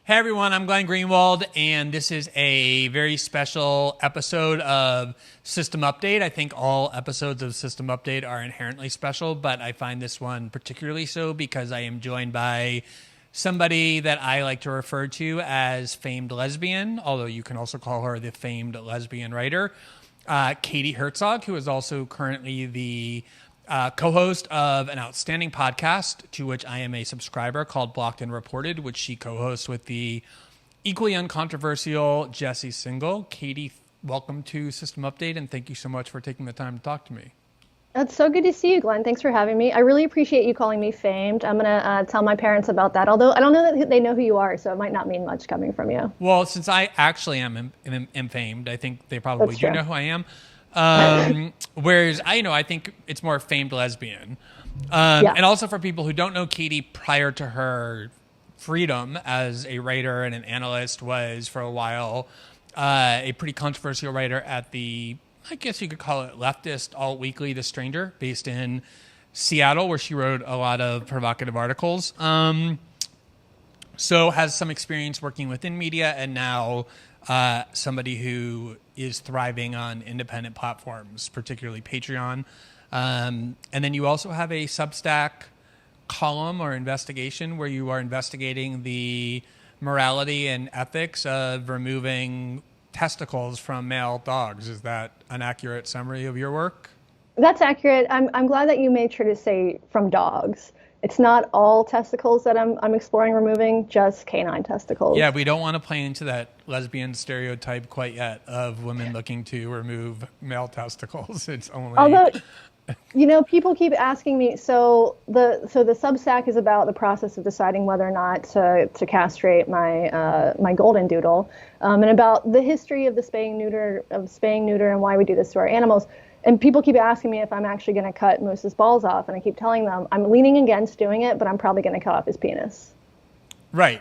Hey everyone, I'm Glenn Greenwald, and this is a very special episode of System Update. I think all episodes of System Update are inherently special, but I find this one particularly so because I am joined by somebody that I like to refer to as famed lesbian, although you can also call her the famed lesbian writer, Katie Herzog, who is also currently the co-host of an outstanding podcast to which I am a subscriber called Blocked and Reported, which she co-hosts with the equally uncontroversial Jesse Singal. Katie, welcome to System Update, and thank you so much for taking the time to talk to me. It's so good to see you, Glenn. Thanks for having me. I really appreciate you calling me famed. I'm going to tell my parents about that, although I don't know that they know who you are, so it might not mean much coming from you. Well, since I actually am famed, I think they probably do know who I am. Whereas I think it's more famed lesbian. And also for people who don't know, Katie, prior to her freedom as a writer and an analyst, was for a while a pretty controversial writer at the, I guess you could call it leftist alt weekly, The Stranger, based in Seattle, where she wrote a lot of provocative articles. So has some experience working within media, and now somebody who is thriving on independent platforms, particularly Patreon. And then you also have a Substack column or investigation where you are investigating the morality and ethics of removing testicles from male dogs. Is that an accurate summary of your work? That's accurate. I'm glad that you made sure to say from dogs. It's not all testicles that I'm exploring removing, just canine testicles. Yeah, we don't want to play into that lesbian stereotype quite yet of women looking to remove male testicles. It's only... Although, people keep asking me, so the Substack is about the process of deciding whether or not to castrate my golden doodle, and about the history of the spaying neuter and why we do this to our animals. And people keep asking me if I'm actually going to cut Moose's balls off. And I keep telling them I'm leaning against doing it, but I'm probably going to cut off his penis. Right.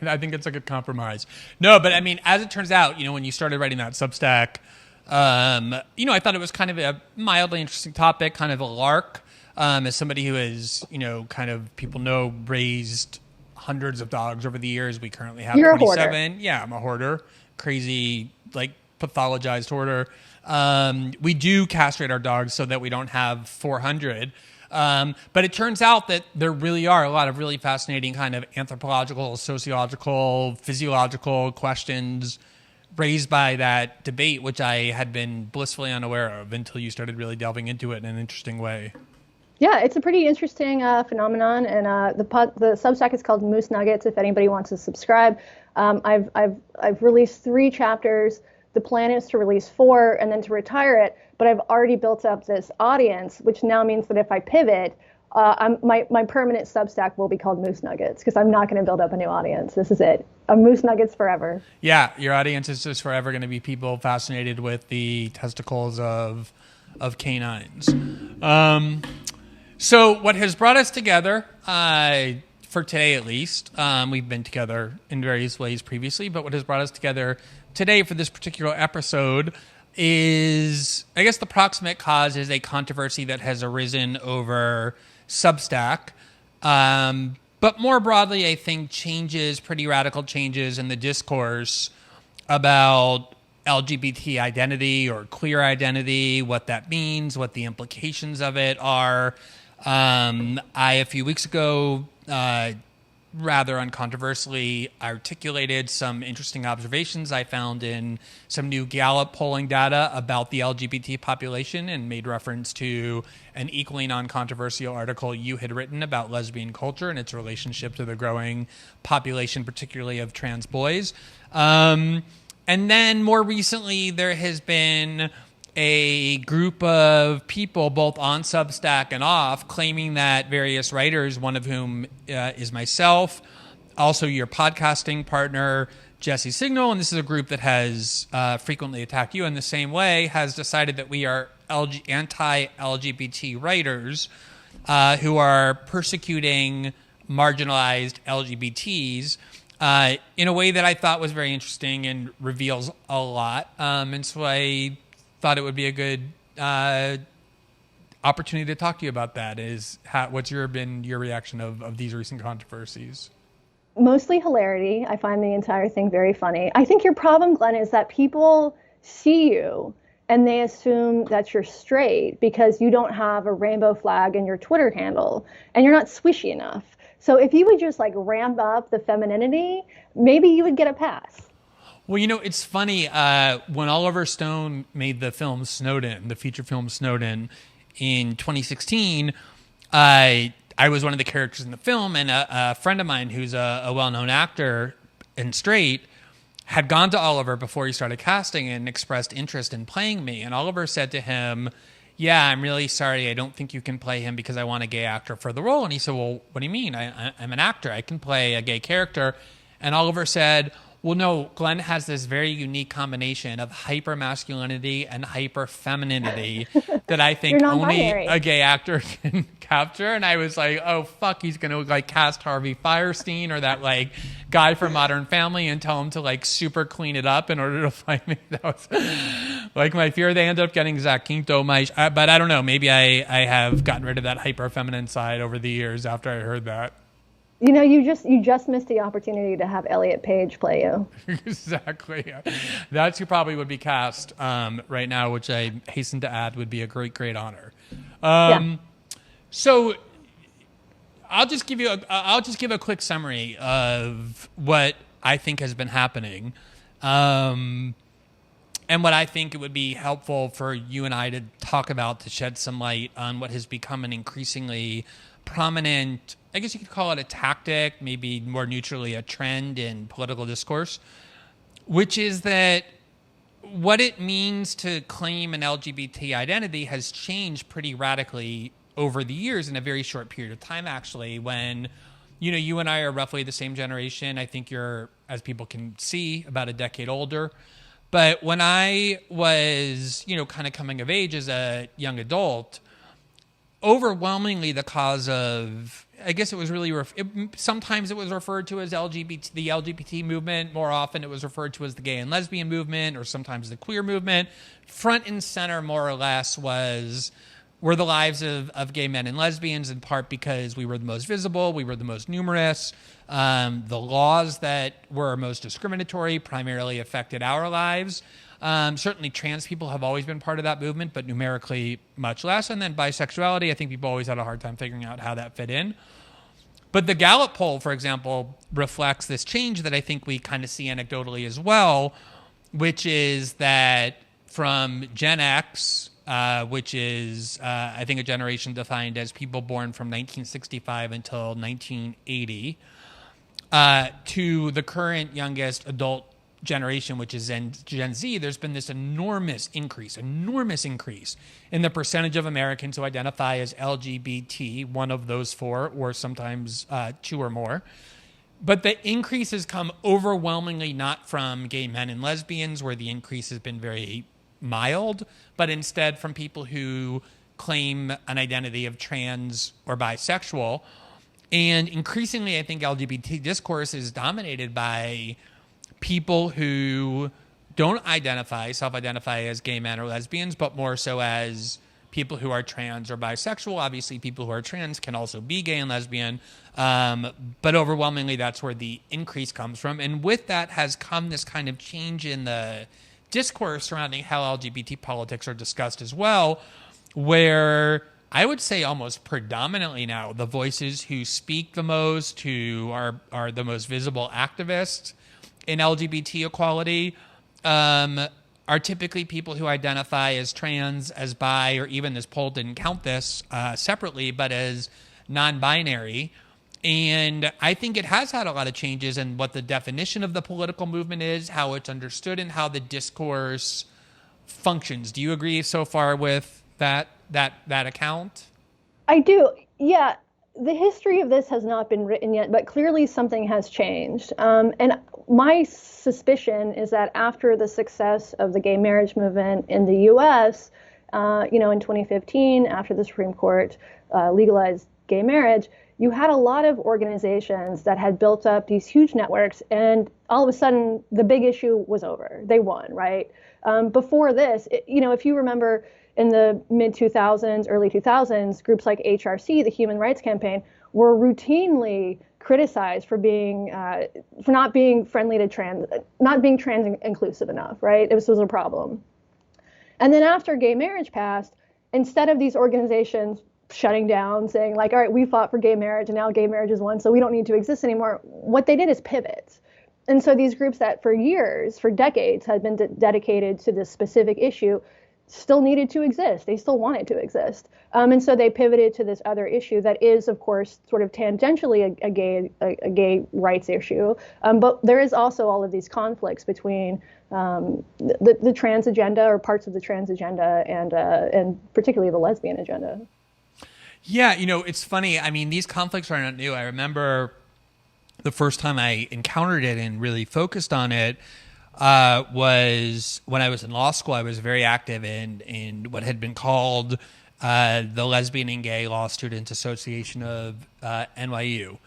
I think it's a good compromise. No, but I mean, as it turns out, when you started writing that Substack, I thought it was kind of a mildly interesting topic, kind of a lark. As somebody who has, kind of people know, raised hundreds of dogs over the years. We currently have You're 27. A hoarder. Yeah, I'm a hoarder. Crazy, pathologized hoarder. We do castrate our dogs so that we don't have 400. But it turns out that there really are a lot of really fascinating kind of anthropological, sociological, physiological questions raised by that debate, which I had been blissfully unaware of until you started really delving into it in an interesting way. Yeah, it's a pretty interesting phenomenon, and the Substack is called Moose Nuggets. If anybody wants to subscribe, I've released 3 chapters. The plan is to release 4 and then to retire it, but I've already built up this audience, which now means that if I pivot, my permanent Substack will be called Moose Nuggets, because I'm not going to build up a new audience. This is it. A Moose Nuggets forever. Yeah, your audience is just forever going to be people fascinated with the testicles of canines. So what has brought us together, for today at least, we've been together in various ways previously, but what has brought us together today for this particular episode is, I guess the proximate cause is a controversy that has arisen over Substack. But more broadly, I think pretty radical changes in the discourse about LGBT identity or queer identity, what that means, what the implications of it are. A few weeks ago, rather uncontroversially articulated some interesting observations I found in some new Gallup polling data about the LGBT population, and made reference to an equally non-controversial article you had written about lesbian culture and its relationship to the growing population, particularly of trans boys. And then more recently, there has been a group of people, both on Substack and off, claiming that various writers, one of whom is myself, also your podcasting partner, Jesse Singal, and this is a group that has frequently attacked you in the same way, has decided that we are anti-LGBT writers who are persecuting marginalized LGBTs in a way that I thought was very interesting and reveals a lot. And so I thought it would be a good opportunity to talk to you about that. What's been your reaction of these recent controversies? Mostly hilarity. I find the entire thing very funny. I think your problem, Glenn, is that people see you and they assume that you're straight because you don't have a rainbow flag in your Twitter handle and you're not swishy enough. So if you would just like ramp up the femininity, maybe you would get a pass. Well, it's funny. When Oliver Stone made the film Snowden, the feature film Snowden, in 2016, I was one of the characters in the film, and a friend of mine who's a well-known actor and straight had gone to Oliver before he started casting and expressed interest in playing me. And Oliver said to him, "Yeah, I'm really sorry. I don't think you can play him because I want a gay actor for the role." And he said, "Well, what do you mean? I'm an actor. I can play a gay character." And Oliver said, "Well, no, Glenn has this very unique combination of hyper masculinity and hyper femininity that I think only a gay actor can capture." And I was like, "Oh fuck, he's gonna like cast Harvey Fierstein or that like guy from Modern Family and tell him to like super clean it up in order to play me." That was like my fear. They ended up getting Zach Quinto, but I don't know. Maybe I have gotten rid of that hyper feminine side over the years after I heard that. You just missed the opportunity to have Elliot Page play you. Exactly. That's who probably would be cast right now, which I hasten to add would be a great honor. Yeah. So I'll just give a quick summary of what I think has been happening, and what I think it would be helpful for you and I to talk about to shed some light on what has become an increasingly prominent, I guess you could call it a tactic, maybe more neutrally a trend in political discourse, which is that what it means to claim an LGBT identity has changed pretty radically over the years in a very short period of time, actually. When, you and I are roughly the same generation. I think you're, as people can see, about a decade older. But when I was, kind of coming of age as a young adult, overwhelmingly the cause of, I guess it was really, sometimes it was referred to as the LGBT movement. More often it was referred to as the gay and lesbian movement, or sometimes the queer movement. Front and center, more or less, were the lives of gay men and lesbians, in part because we were the most visible, we were the most numerous. The laws that were most discriminatory primarily affected our lives. Certainly trans people have always been part of that movement, but numerically much less. And then bisexuality, I think people always had a hard time figuring out how that fit in. But the Gallup poll, for example, reflects this change that I think we kind of see anecdotally as well, which is that from Gen X, which is, I think, a generation defined as people born from 1965 until 1980, to the current youngest adult generation, which is Gen Z, there's been this enormous increase in the percentage of Americans who identify as LGBT, one of those four, or sometimes two or more. But the increase has come overwhelmingly not from gay men and lesbians, where the increase has been very mild, but instead from people who claim an identity of trans or bisexual. And increasingly, I think LGBT discourse is dominated by people who don't self-identify as gay men or lesbians, but more so as people who are trans or bisexual. Obviously, people who are trans can also be gay and lesbian, but overwhelmingly that's where the increase comes from. And with that has come this kind of change in the discourse surrounding how LGBT politics are discussed as well, where I would say almost predominantly now the voices who speak the most, who are the most visible activists in LGBT equality, are typically people who identify as trans, as bi, or even this poll didn't count this separately, but as non-binary. And I think it has had a lot of changes in what the definition of the political movement is, how it's understood, and how the discourse functions. Do you agree so far with that account? I do. Yeah. The history of this has not been written yet, but clearly something has changed. And my suspicion is that after the success of the gay marriage movement in the U.S., in 2015, after the Supreme Court legalized gay marriage, you had a lot of organizations that had built up these huge networks, and all of a sudden the big issue was over. They won, right? Before this, if you remember, in the mid 2000s, early 2000s, groups like HRC, the Human Rights Campaign, were routinely criticized for not being friendly to trans, not being trans inclusive enough, right? This was a problem. And then after gay marriage passed, instead of these organizations shutting down, saying like, all right, we fought for gay marriage and now gay marriage is won, so we don't need to exist anymore, what they did is pivot. And so these groups that for years, for decades, had been dedicated to this specific issue still needed to exist. They still wanted to exist. And so they pivoted to this other issue that is, of course, sort of tangentially a gay rights issue. But there is also all of these conflicts between the trans agenda, or parts of the trans agenda, and particularly the lesbian agenda. Yeah, it's funny. I mean, these conflicts are not new. I remember the first time I encountered it and really focused on it was when I was in law school. I was very active in what had been called the Lesbian and Gay Law Students Association of NYU.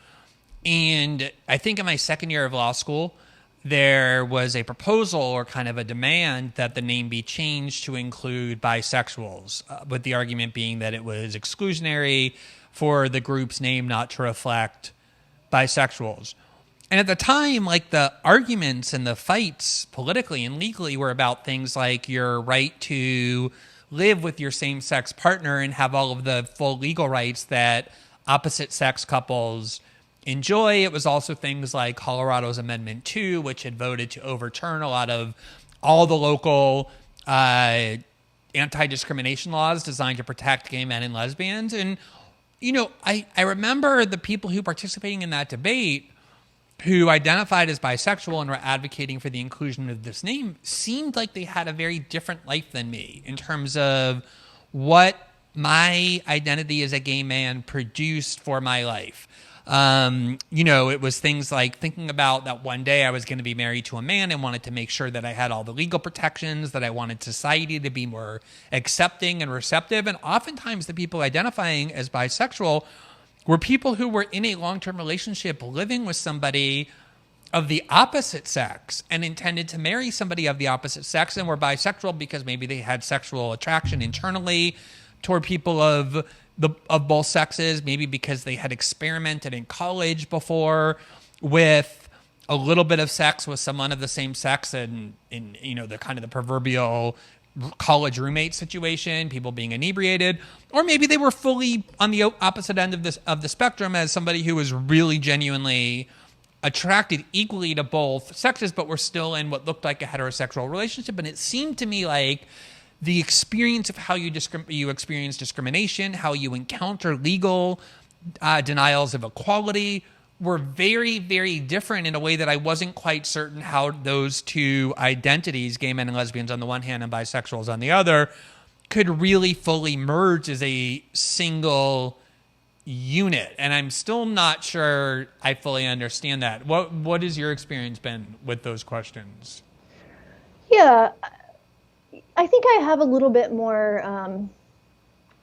And I think in my second year of law school, there was a proposal or kind of a demand that the name be changed to include bisexuals, with the argument being that it was exclusionary for the group's name not to reflect bisexuals. And at the time, like, the arguments and the fights politically and legally were about things like your right to live with your same-sex partner and have all of the full legal rights that opposite-sex couples enjoy. It was also things like Colorado's Amendment 2, which had voted to overturn a lot of all the local anti-discrimination laws designed to protect gay men and lesbians. And, I remember the people who participating in that debate who identified as bisexual and were advocating for the inclusion of this name seemed like they had a very different life than me in terms of what my identity as a gay man produced for my life. It was things like thinking about that one day I was going to be married to a man and wanted to make sure that I had all the legal protections, that I wanted society to be more accepting and receptive. And oftentimes the people identifying as bisexual were people who were in a long-term relationship living with somebody of the opposite sex and intended to marry somebody of the opposite sex, and were bisexual because maybe they had sexual attraction internally toward people of both sexes, maybe because they had experimented in college before with a little bit of sex with someone of the same sex, and the kind of the proverbial college roommate situation, people being inebriated, or maybe they were fully on the opposite end of the spectrum as somebody who was really genuinely attracted equally to both sexes, but were still in what looked like a heterosexual relationship. And it seemed to me like the experience of how you experience discrimination, how you encounter legal denials of equality, were very, very different in a way that I wasn't quite certain how those two identities, gay men and lesbians on the one hand and bisexuals on the other, could really fully merge as a single unit. And I'm still not sure I fully understand that. What has your experience been with those questions? Yeah, I think I have a little bit more,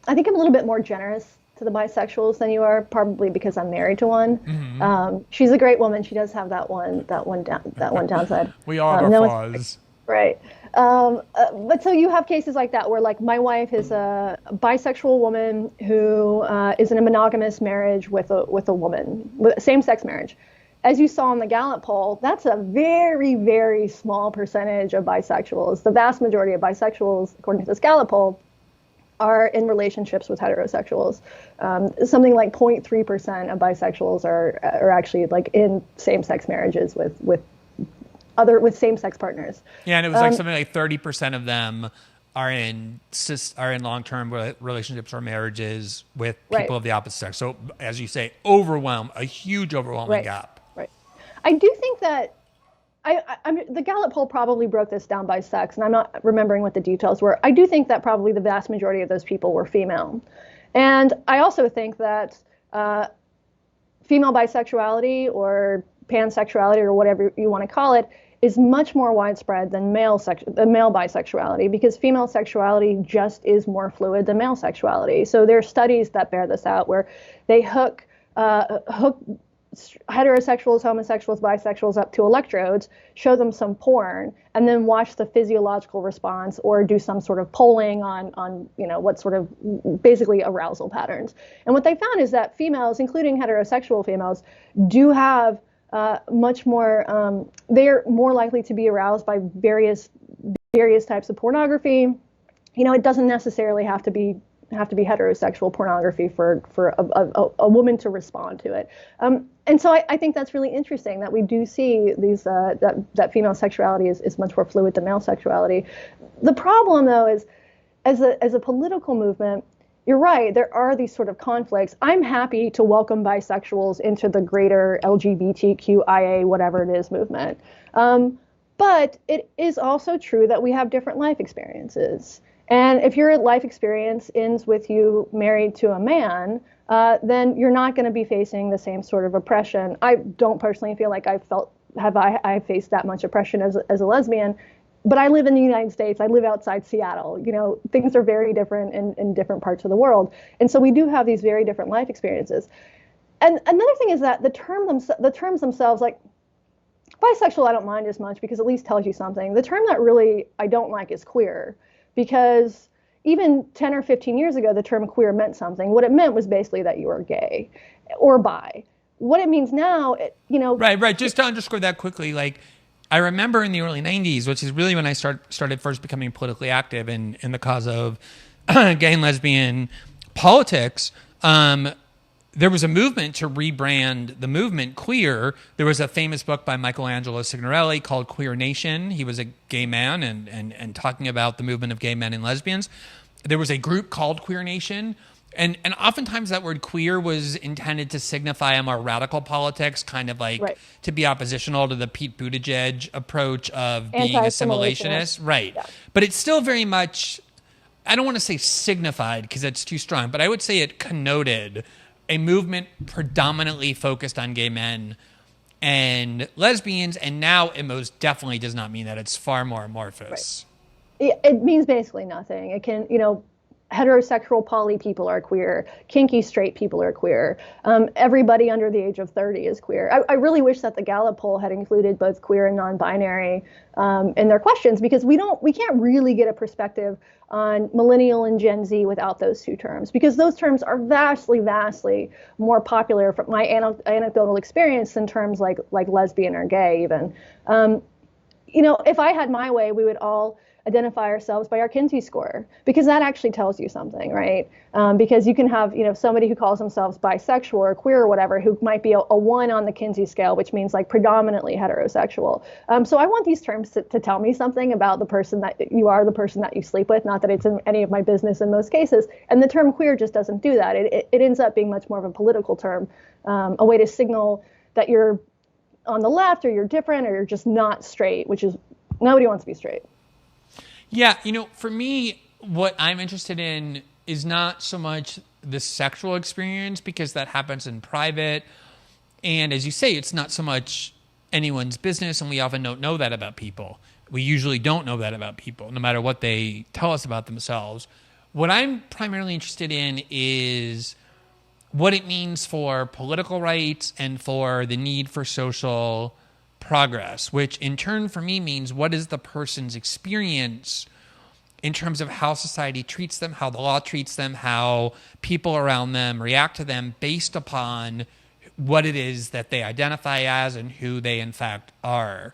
I think I'm a little bit more generous to the bisexuals than you are, probably because I'm married to one. Mm-hmm. She's a great woman. She does have that one downside. We all have our flaws. Right. But so you have cases like that where, like, my wife is a bisexual woman who is in a monogamous marriage with a woman, with same-sex marriage. As you saw in the Gallup poll, that's a very, very small percentage of bisexuals. The vast majority of bisexuals, according to this Gallup poll, are in relationships with heterosexuals. Something like 0.3% of bisexuals are actually, like, in same-sex marriages with same-sex partners. Yeah, and it was like something like 30% of them are in long-term relationships or marriages with people of the opposite sex. So, as you say, a huge overwhelming gap. Right. I do think that the Gallup poll probably broke this down by sex, and I'm not remembering what the details were. I do think that probably the vast majority of those people were female. And I also think that female bisexuality or pansexuality, or whatever you want to call it, is much more widespread than male bisexuality, because female sexuality just is more fluid than male sexuality. So there are studies that bear this out, where they hook heterosexuals, homosexuals, bisexuals up to electrodes, show them some porn, and then watch the physiological response or do some sort of polling on what sort of basically arousal patterns. And what they found is that females, including heterosexual females, do have much more, they're more likely to be aroused by various types of pornography. It doesn't necessarily have to be heterosexual pornography for a woman to respond to it. And so I think that's really interesting that we do see these that female sexuality is much more fluid than male sexuality. The problem, though, is as a political movement, you're right, there are these sort of conflicts. I'm happy to welcome bisexuals into the greater LGBTQIA, whatever it is, movement. But it is also true that we have different life experiences. And if your life experience ends with you married to a man, then you're not going to be facing the same sort of oppression. I don't personally feel like I faced that much oppression as a lesbian, but I live in the United States. I live outside Seattle. Things are very different in different parts of the world. And so we do have these very different life experiences. And another thing is that the terms themselves, like bisexual, I don't mind as much because at least tells you something. The term that really I don't like is queer, because even 10 or 15 years ago, the term queer meant something. What it meant was basically that you were gay or bi. What it means now, Right. Just to underscore that quickly, like, I remember in the early 90s, which is really when I started first becoming politically active in the cause of gay and lesbian politics, there was a movement to rebrand the movement queer. There was a famous book by Michelangelo Signorelli called Queer Nation. He was a gay man and talking about the movement of gay men and lesbians. There was a group called Queer Nation. And oftentimes that word queer was intended to signify a more radical politics, kind of like right. to be oppositional to the Pete Buttigieg approach of being assimilationist. Right. Yeah. But it's still very much, I don't want to say signified because that's too strong, but I would say it connoted a movement predominantly focused on gay men and lesbians. And now it most definitely does not mean that. It's far more amorphous. Right. It means basically nothing. It can, heterosexual poly people are queer. Kinky straight people are queer. Everybody under the age of 30 is queer. I really wish that the Gallup poll had included both queer and non-binary in their questions, because we can't really get a perspective on millennial and Gen Z without those two terms, because those terms are vastly more popular from my anecdotal experience than terms like lesbian or gay even. If I had my way, we would all identify ourselves by our Kinsey score, because that actually tells you something, right? Because you can have, somebody who calls themselves bisexual or queer or whatever, who might be a 1 on the Kinsey scale, which means like predominantly heterosexual. So I want these terms to tell me something about the person that you are, the person that you sleep with, not that it's in any of my business in most cases. And the term queer just doesn't do that. It ends up being much more of a political term, a way to signal that you're on the left or you're different or you're just not straight, which is nobody wants to be straight. Yeah, for me, what I'm interested in is not so much the sexual experience, because that happens in private. And as you say, it's not so much anyone's business, and we often don't know that about people. We usually don't know that about people, no matter what they tell us about themselves. What I'm primarily interested in is what it means for political rights and for the need for social progress, which in turn for me means what is the person's experience in terms of how society treats them, how the law treats them, how people around them react to them based upon what it is that they identify as and who they in fact are.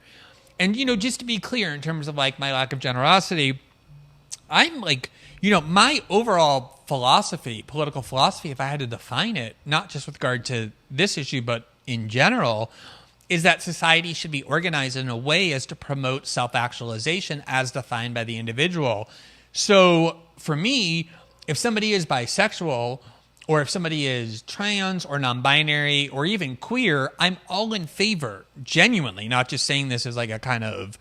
And, just to be clear in terms of like my lack of generosity, I'm like, my overall philosophy, political philosophy, if I had to define it, not just with regard to this issue, but in general, is that society should be organized in a way as to promote self-actualization as defined by the individual. So for me, if somebody is bisexual, or if somebody is trans or non-binary or even queer, I'm all in favor, genuinely, not just saying this as like a kind of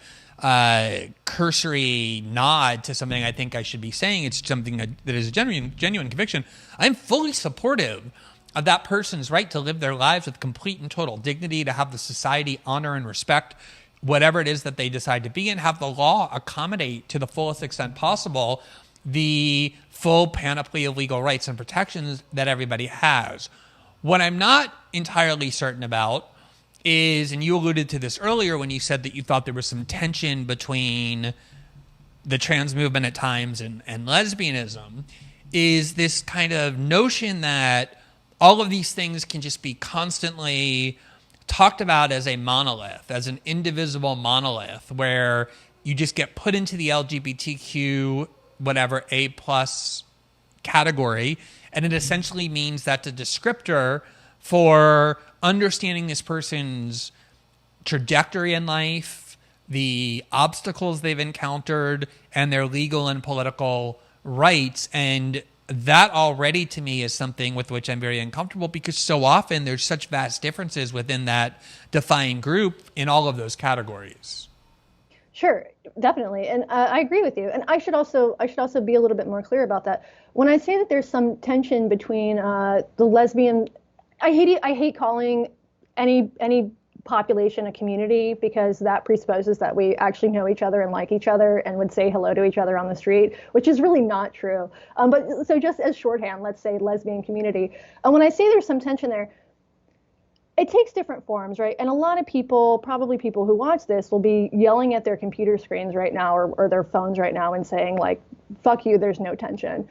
cursory nod to something I think I should be saying. It's something that is a genuine conviction. I'm fully supportive of that person's right to live their lives with complete and total dignity, to have the society honor and respect whatever it is that they decide to be, and have the law accommodate to the fullest extent possible the full panoply of legal rights and protections that everybody has. What I'm not entirely certain about is, and you alluded to this earlier when you said that you thought there was some tension between the trans movement at times and lesbianism, is this kind of notion that all of these things can just be constantly talked about as a monolith, as an indivisible monolith, where you just get put into the LGBTQ, whatever, A plus category, and it essentially means that's a descriptor for understanding this person's trajectory in life, the obstacles they've encountered, and their legal and political rights. And that already to me is something with which I'm very uncomfortable, because so often there's such vast differences within that defined group in all of those categories. Sure, definitely, and I agree with you. And I should also be a little bit more clear about that. When I say that there's some tension between the lesbian, I hate calling any population a community, because that presupposes that we actually know each other and like each other and would say hello to each other on the street, which is really not true. But so just as shorthand, let's say lesbian community. And when I say there's some tension there, it takes different forms, right? And a lot of people, probably people who watch this, will be yelling at their computer screens right now, or their phones right now, and saying like, fuck you, there's no tension.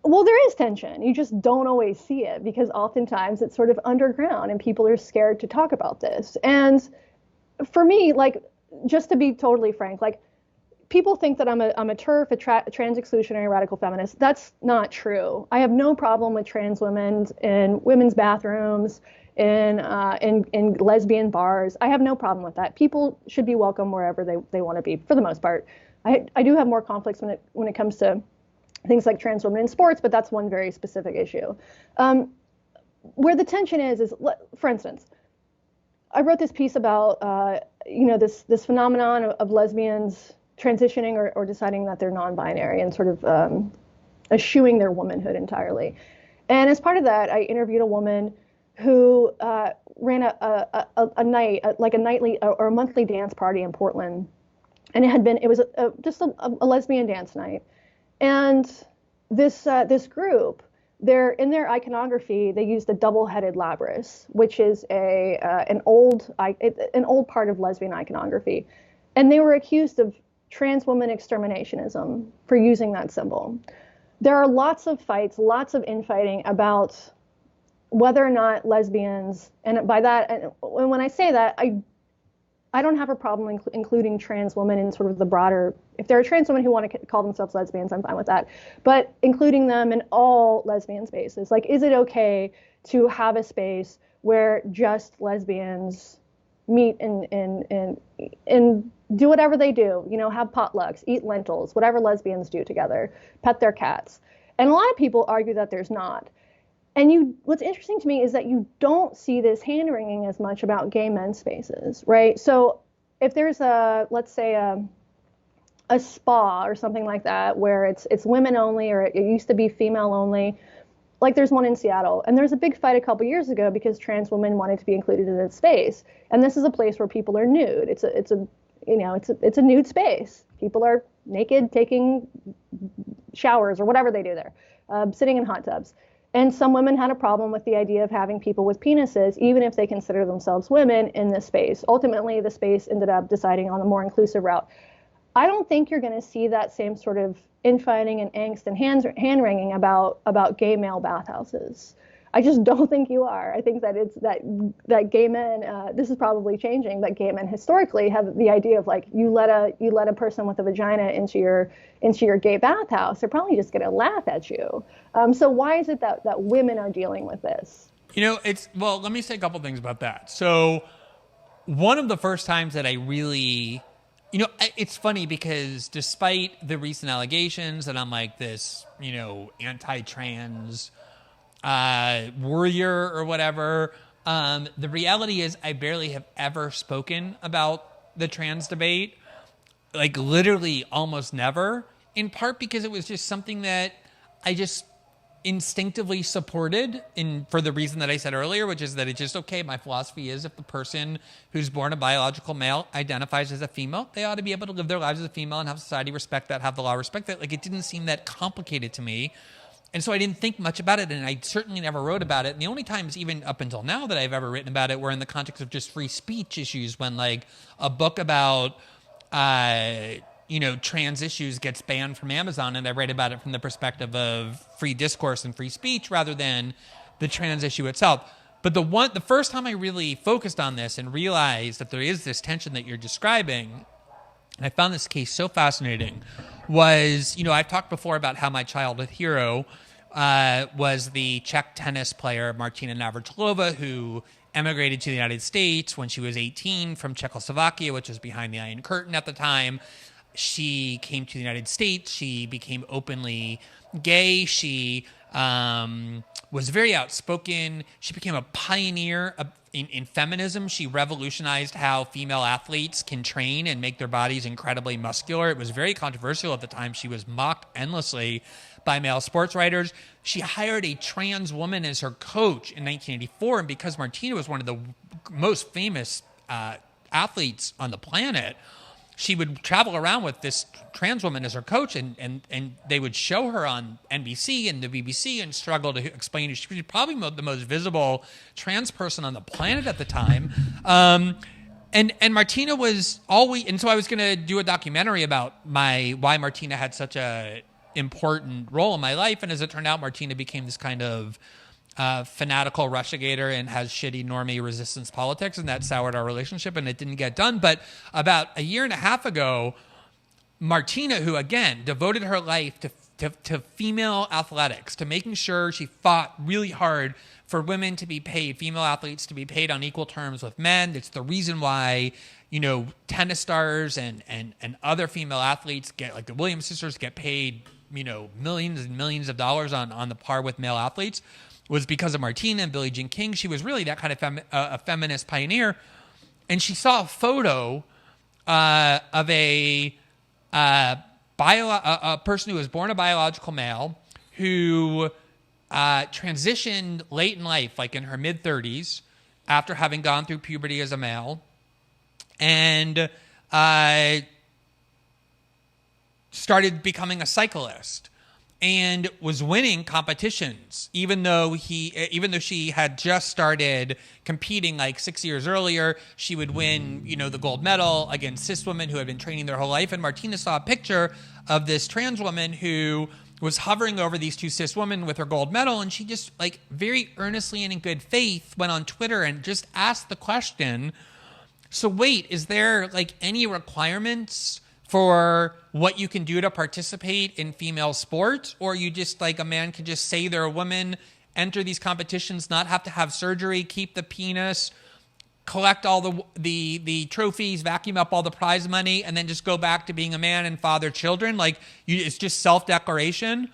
Well, there is tension. You just don't always see it, because oftentimes it's sort of underground and people are scared to talk about this. And for me, like, just to be totally frank, like, people think that I'm a TERF, a trans exclusionary radical feminist. That's not true. I have no problem with trans women in women's bathrooms, in lesbian bars. I have no problem with that. People should be welcome wherever they want to be, for the most part. I do have more conflicts when it comes to things like trans women in sports, but that's one very specific issue. Where the tension is, for instance, I wrote this piece about this phenomenon of lesbians transitioning or deciding that they're non-binary and sort of eschewing their womanhood entirely. And as part of that, I interviewed a woman who ran a nightly or a monthly dance party in Portland, and it was just a lesbian dance night. And this group, in their iconography, they used a double-headed labrys, which is an old part of lesbian iconography, and they were accused of trans woman exterminationism for using that symbol. There are lots of fights, lots of infighting about whether or not lesbians, and by that, and when I say that, I don't have a problem including trans women in sort of the broader. If there are trans women who want to call themselves lesbians, I'm fine with that. But including them in all lesbian spaces, like, is it okay to have a space where just lesbians meet and do whatever they do? Have potlucks, eat lentils, whatever lesbians do together, pet their cats. And a lot of people argue that there's not. And what's interesting to me is that you don't see this hand-wringing as much about gay men's spaces, right? So if there's let's say a spa or something like that, where it's women only, or it used to be female only, like there's one in Seattle, and there's a big fight a couple years ago because trans women wanted to be included in its space. And this is a place where people are nude. It's a nude space. People are naked, taking showers or whatever they do there, sitting in hot tubs. And some women had a problem with the idea of having people with penises, even if they consider themselves women, in this space. Ultimately, the space ended up deciding on a more inclusive route. I don't think you're going to see that same sort of infighting and angst and hand-wringing about gay male bathhouses. I just don't think you are. I think that it's that gay men, this is probably changing, but gay men historically have the idea of, like, you let a person with a vagina into your gay bathhouse, they're probably just going to laugh at you. So why is it that women are dealing with this? Let me say a couple things about that. So one of the first times that I really, it's funny because despite the recent allegations that I'm like this, anti-trans warrior or whatever, the reality is I barely have ever spoken about the trans debate, like literally almost never, in part because it was just something that I just instinctively supported, for the reason that I said earlier, which is that it's just okay. My philosophy is if the person who's born a biological male identifies as a female, they ought to be able to live their lives as a female and have society respect that, have the law respect that. Like, it didn't seem that complicated to me. And so I didn't think much about it, and I certainly never wrote about it. And the only times, even up until now, that I've ever written about it were in the context of just free speech issues, when like a book about, trans issues gets banned from Amazon, and I write about it from the perspective of free discourse and free speech rather than the trans issue itself. But the first time I really focused on this and realized that there is this tension that you're describing, and I found this case so fascinating, was, I've talked before about how my childhood hero was the Czech tennis player Martina Navratilova, who emigrated to the United States when she was 18 from Czechoslovakia, which was behind the Iron Curtain at the time. She came to the United States. She became openly gay. She was very outspoken. She became a pioneer in feminism. She revolutionized how female athletes can train and make their bodies incredibly muscular. It was very controversial at the time. She was mocked endlessly by male sports writers. She hired a trans woman as her coach in 1984, and because Martina was one of the most famous athletes on the planet, she would travel around with this trans woman as her coach, and they would show her on NBC and the BBC and struggle to explain. She was probably the most visible trans person on the planet at the time. And Martina was always, and so I was going to do a documentary about why Martina had such a important role in my life. And as it turned out, Martina became this kind of fanatical Russiagator and has shitty normie resistance politics, and that soured our relationship, and it didn't get done. But about a year and a half ago, Martina, who again devoted her life to female athletics, to making sure she fought really hard for women to be paid, female athletes to be paid on equal terms with men. It's the reason why, tennis stars and other female athletes get, like the Williams sisters, get paid, millions and millions of dollars on the par with male athletes, was because of Martina and Billie Jean King. She was really that kind of a feminist pioneer. And she saw a photo of a person who was born a biological male who transitioned late in life, like in her mid-30s, after having gone through puberty as a male, and started becoming a cyclist, and was winning competitions, even though she had just started competing like 6 years earlier. She would win, the gold medal against cis women who had been training their whole life. And Martina saw a picture of this trans woman who was hovering over these two cis women with her gold medal, and she just, like, very earnestly and in good faith went on Twitter and just asked the question, so wait, is there, like, any requirements for what you can do to participate in female sports? Or you just, like, a man can just say they're a woman, enter these competitions, not have to have surgery, keep the penis, collect all the trophies, vacuum up all the prize money, and then just go back to being a man and father children? Like, it's just self-declaration.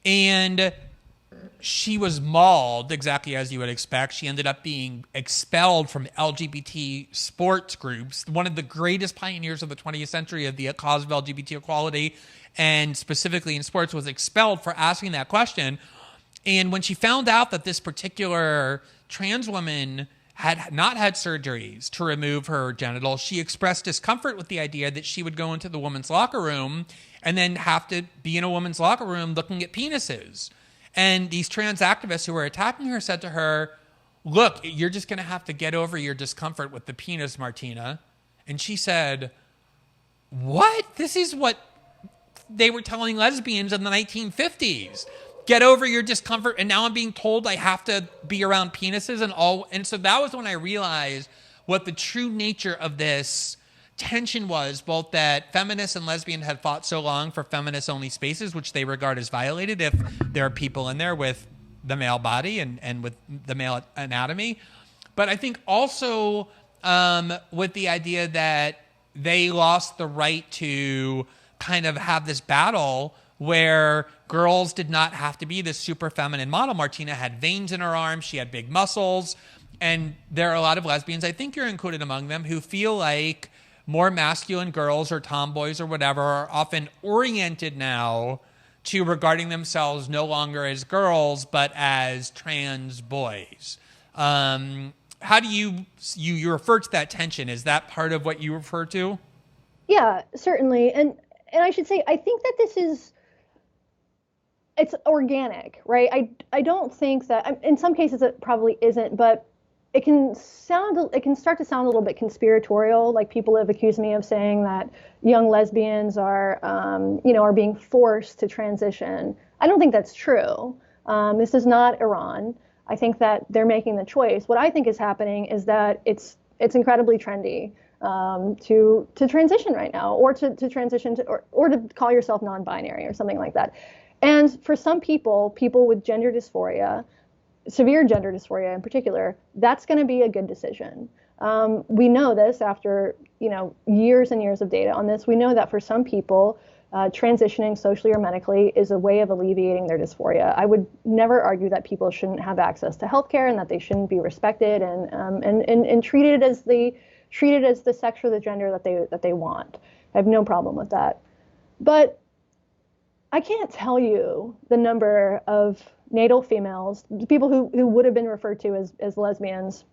And she was mauled exactly as you would expect. She ended up being expelled from LGBT sports groups, one of the greatest pioneers of the 20th century of the cause of LGBT equality, and specifically in sports, was expelled for asking that question. And when she found out that this particular trans woman had not had surgeries to remove her genitals, she expressed discomfort with the idea that she would go into the women's locker room and then have to be in a women's locker room looking at penises. And these trans activists who were attacking her said to her, look, you're just going to have to get over your discomfort with the penis, Martina. And she said, what? This is what they were telling lesbians in the 1950s. Get over your discomfort. And now I'm being told I have to be around penises and all. And so that was when I realized what the true nature of this tension was, both that feminists and lesbians had fought so long for feminist-only spaces, which they regard as violated if there are people in there with the male body and with the male anatomy. But I think also with the idea that they lost the right to kind of have this battle where girls did not have to be this super feminine model. Martina had veins in her arms. She had big muscles. And there are a lot of lesbians, I think you're included among them, who feel like more masculine girls or tomboys or whatever are often oriented now to regarding themselves no longer as girls, but as trans boys. How do you refer to that tension? Is that part of what you refer to? Yeah, certainly. And I should say, I think that this is, it's organic, right? I don't think that, in some cases it probably isn't, but it can start to sound a little bit conspiratorial. Like, people have accused me of saying that young lesbians are being forced to transition. I don't think that's true. This is not Iran. I think that they're making the choice. What I think is happening is that it's incredibly trendy to transition right now, or to transition to, or to call yourself non-binary or something like that. And for some people with gender dysphoria, severe gender dysphoria in particular, that's going to be a good decision. We know this after years and years of data on this. We know that for some people, transitioning socially or medically is a way of alleviating their dysphoria. I would never argue that people shouldn't have access to healthcare and that they shouldn't be respected and treated as the sex or the gender that they want. I have no problem with that. But I can't tell you the number of natal females, people who would have been referred to as lesbians,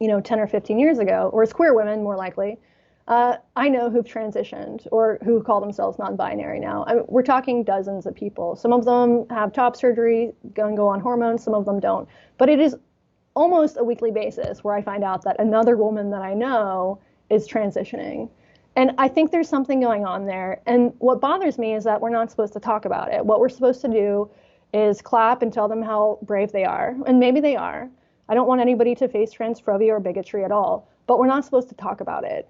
10 or 15 years ago, or as queer women, more likely. I know who've transitioned or who call themselves non-binary now. We're talking dozens of people. Some of them have top surgery, go on hormones. Some of them don't. But it is almost a weekly basis where I find out that another woman that I know is transitioning. And I think there's something going on there. And what bothers me is that we're not supposed to talk about it. What we're supposed to do is clap and tell them how brave they are. And maybe they are. I don't want anybody to face transphobia or bigotry at all. But we're not supposed to talk about it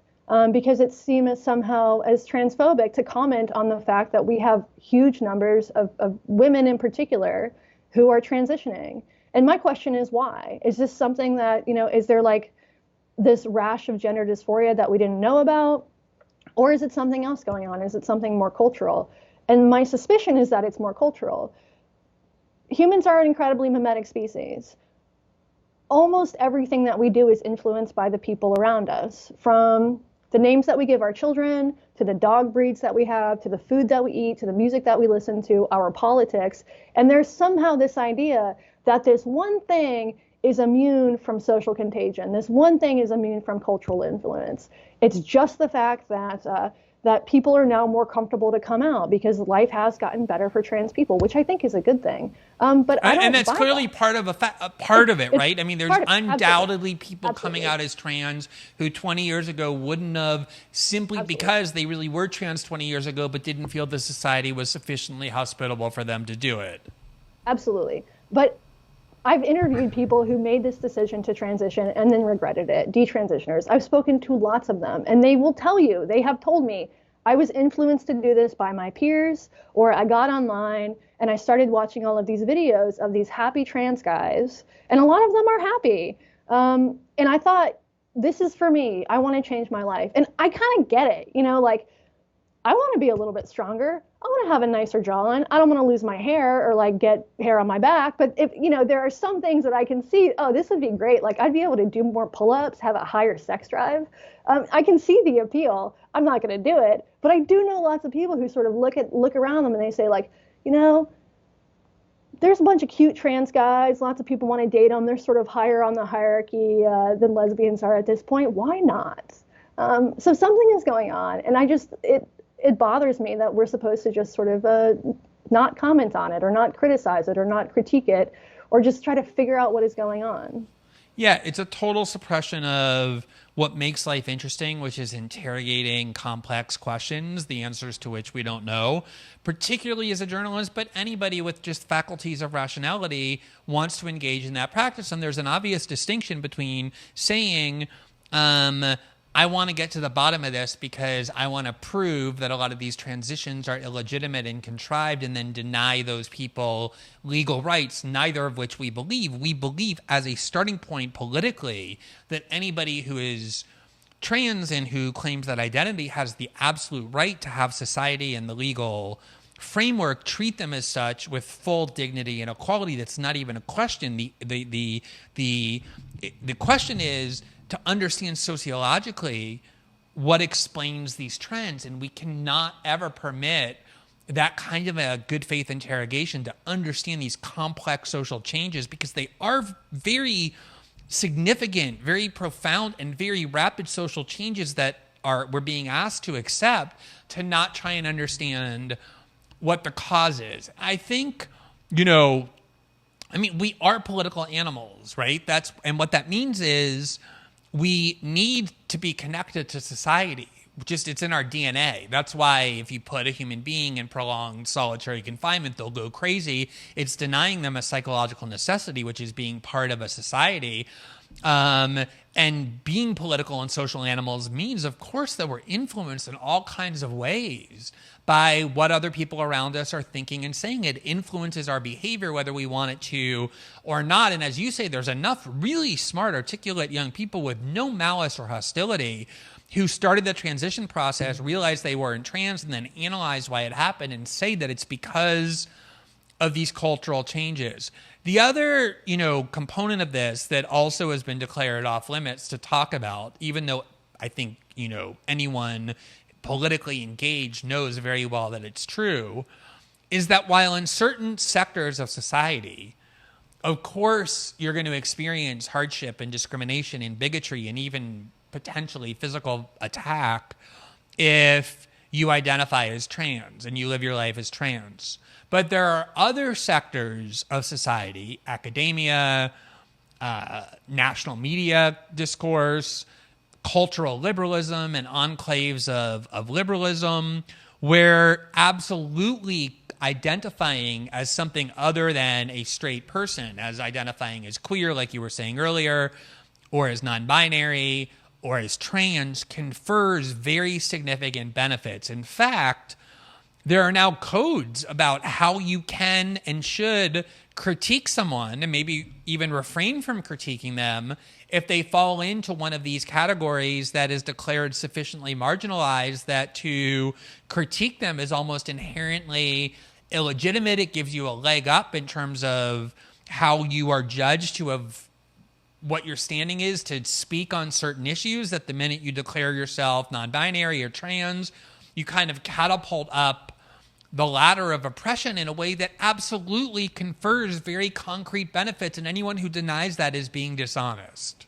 because it seems somehow as transphobic to comment on the fact that we have huge numbers of women in particular who are transitioning. And my question is, why? Is this something that, is there like this rash of gender dysphoria that we didn't know about? Or is it something else going on? Is it something more cultural? And my suspicion is that it's more cultural. Humans are an incredibly mimetic species. Almost everything that we do is influenced by the people around us, from the names that we give our children, to the dog breeds that we have, to the food that we eat, to the music that we listen to, our politics. And there's somehow this idea that this one thing is immune from social contagion. This one thing is immune from cultural influence. It's just the fact that people are now more comfortable to come out because life has gotten better for trans people, which I think is a good thing. But I don't and that's clearly that. part of a part of it, right? I mean, there's undoubtedly people Absolutely. coming out as trans who 20 years ago wouldn't have, simply Absolutely. because they really were trans 20 years ago, but didn't feel the society was sufficiently hospitable for them to do it. Absolutely. But I've interviewed people who made this decision to transition and then regretted it, detransitioners. I've spoken to lots of them, and they will tell you, they have told me, I was influenced to do this by my peers, or I got online and I started watching all of these videos of these happy trans guys, and a lot of them are happy. And I thought, this is for me. I want to change my life. And I kind of get it, like, I want to be a little bit stronger. I want to have a nicer jawline. I don't want to lose my hair or like get hair on my back. But if, there are some things that I can see, oh, this would be great. Like, I'd be able to do more pull-ups, have a higher sex drive. I can see the appeal. I'm not going to do it. But I do know lots of people who sort of look around them and they say, like, there's a bunch of cute trans guys. Lots of people want to date them. They're sort of higher on the hierarchy than lesbians are at this point. Why not? So something is going on. And it bothers me that we're supposed to just sort of not comment on it or not criticize it or not critique it or just try to figure out what is going on. Yeah, it's a total suppression of what makes life interesting, which is interrogating complex questions, the answers to which we don't know, particularly as a journalist, but anybody with just faculties of rationality wants to engage in that practice. And there's an obvious distinction between saying, I want to get to the bottom of this because I want to prove that a lot of these transitions are illegitimate and contrived, and then deny those people legal rights, neither of which we believe. We believe, as a starting point politically, that anybody who is trans and who claims that identity has the absolute right to have society and the legal framework treat them as such with full dignity and equality. That's not even a question. The question is to understand sociologically what explains these trends, and we cannot ever permit that kind of a good faith interrogation to understand these complex social changes, because they are very significant, very profound, and very rapid social changes that we're being asked to accept, to not try and understand what the cause is. I think, we are political animals, right? And what that means is we need to be connected to society. It's in our DNA. That's why if you put a human being in prolonged solitary confinement, they'll go crazy. It's denying them a psychological necessity, which is being part of a society. And being political and social animals means, of course, that we're influenced in all kinds of ways by what other people around us are thinking and saying. It influences our behavior, whether we want it to or not. And as you say, there's enough really smart, articulate young people with no malice or hostility who started the transition process, realized they weren't trans, and then analyzed why it happened and say that it's because of these cultural changes. The other, component of this that also has been declared off limits to talk about, even though I think, anyone politically engaged knows very well that it's true, is that while in certain sectors of society, of course, you're going to experience hardship and discrimination and bigotry and even potentially physical attack if you identify as trans and you live your life as trans. But there are other sectors of society, academia, national media discourse, cultural liberalism, and enclaves of liberalism, where absolutely identifying as something other than a straight person, as identifying as queer, like you were saying earlier, or as non-binary, or as trans, confers very significant benefits. In fact, there are now codes about how you can and should critique someone, and maybe even refrain from critiquing them if they fall into one of these categories that is declared sufficiently marginalized that to critique them is almost inherently illegitimate. It gives you a leg up in terms of how you are judged to have what your standing is to speak on certain issues, that the minute you declare yourself non-binary or trans, you kind of catapult up the ladder of oppression in a way that absolutely confers very concrete benefits, and anyone who denies that is being dishonest.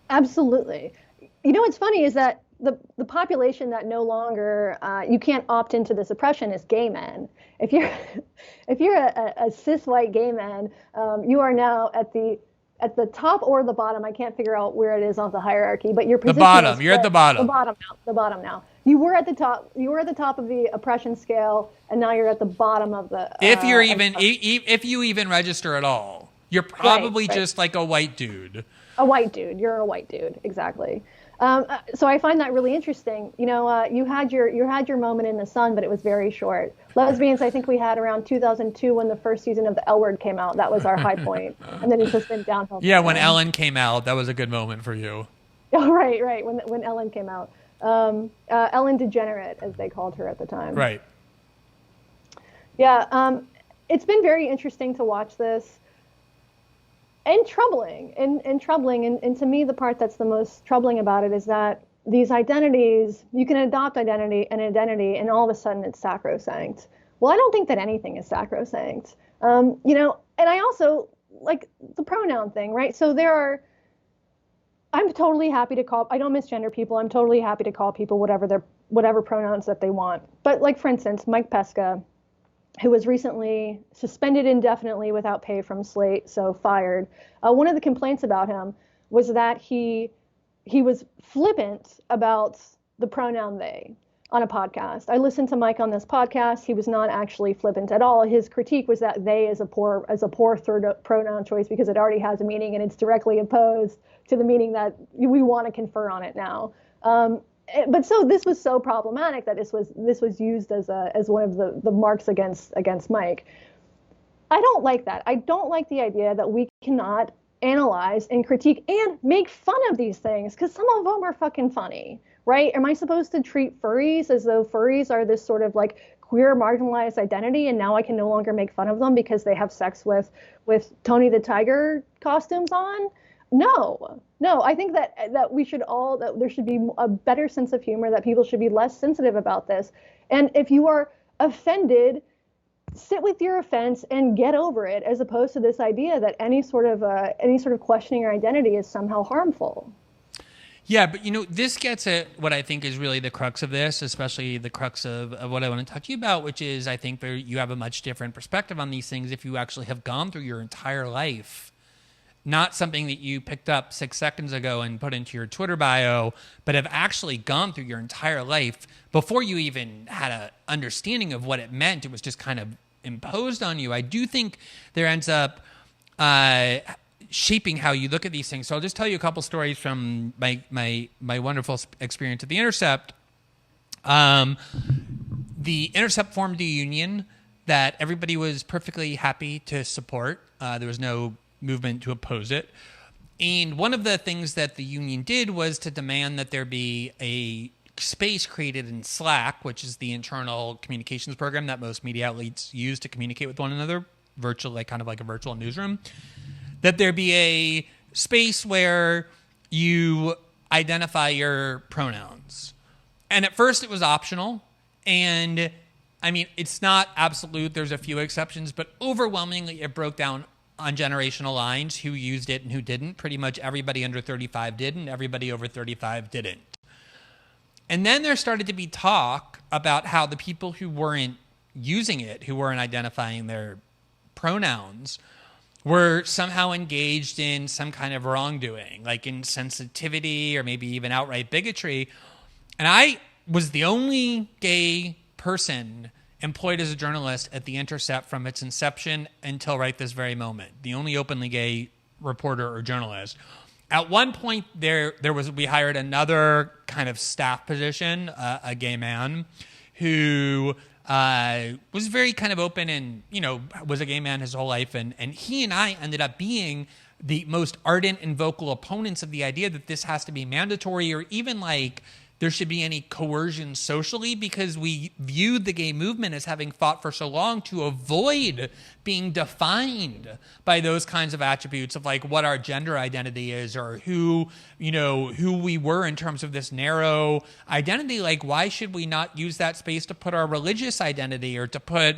Absolutely. What's funny is that the population that no longer you can't opt into this oppression is gay men. If you're a cis white gay man, you are now at the top or the bottom. I can't figure out where it is on the hierarchy, but your position. The bottom. You're at the bottom. The bottom now. You were at the top. You were at the top of the oppression scale, and now you're at the bottom of the. If you even register at all, you're probably just like a white dude. A white dude. You're a white dude. Exactly. So I find that really interesting. You had your moment in the sun, but it was very short. Lesbians, I think we had around 2002 when the first season of The L Word came out. That was our high point, and then it's just been downhill. Yeah, when Ellen came out, that was a good moment for you. Oh, right. When Ellen came out, Ellen Degenerate, as they called her at the time. Right. Yeah. It's been very interesting to watch this. And troubling. And to me, the part that's the most troubling about it is that these identities, you can adopt an identity, and all of a sudden it's sacrosanct. Well, I don't think that anything is sacrosanct. And I also like the pronoun thing, right? So I'm totally happy to I don't misgender people. I'm totally happy to call people whatever pronouns that they want. But like, for instance, Mike Pesca, who was recently suspended indefinitely without pay from Slate, so fired. One of the complaints about him was that he was flippant about the pronoun they on a podcast. I listened to Mike on this podcast. He was not actually flippant at all. His critique was that they is a poor third pronoun choice because it already has a meaning and it's directly opposed to the meaning that we want to confer on it now. But so this was so problematic that this was used as one of the marks against Mike. I don't like that. I don't like the idea that we cannot analyze and critique and make fun of these things because some of them are fucking funny, right? Am I supposed to treat furries as though furries are this sort of like queer marginalized identity and now I can no longer make fun of them because they have sex with Tony the Tiger costumes on? No, I think that we should that there should be a better sense of humor, that people should be less sensitive about this. And if you are offended, sit with your offense and get over it, as opposed to this idea that any sort of questioning your identity is somehow harmful. Yeah, but this gets at what I think is really the crux of this, especially the crux of what I want to talk to you about, which is I think you have a much different perspective on these things if you actually have gone through your entire life. Not something that you picked up 6 seconds ago and put into your Twitter bio, but have actually gone through your entire life before you even had an understanding of what it meant. It was just kind of imposed on you. I do think there ends up shaping how you look at these things. So I'll just tell you a couple stories from my wonderful experience at The Intercept. The Intercept formed a union that everybody was perfectly happy to support. There was no movement to oppose it. And one of the things that the union did was to demand that there be a space created in Slack, which is the internal communications program that most media outlets use to communicate with one another, kind of like a virtual newsroom, that there be a space where you identify your pronouns. And at first it was optional. And I mean, it's not absolute. There's a few exceptions, but overwhelmingly it broke down on generational lines, who used it and who didn't. Pretty much everybody under 35 did, and everybody over 35 didn't. And then there started to be talk about how the people who weren't using it, who weren't identifying their pronouns, were somehow engaged in some kind of wrongdoing, like insensitivity or maybe even outright bigotry. And I was the only gay person employed as a journalist at The Intercept from its inception until right this very moment. The only openly gay reporter or journalist. At one point, we hired another kind of staff position, a gay man, who was very kind of open and, was a gay man his whole life. And he and I ended up being the most ardent and vocal opponents of the idea that this has to be mandatory or even like there should be any coercion socially, because we viewed the gay movement as having fought for so long to avoid being defined by those kinds of attributes of like what our gender identity is or who we were in terms of this narrow identity. Like, why should we not use that space to put our religious identity or to put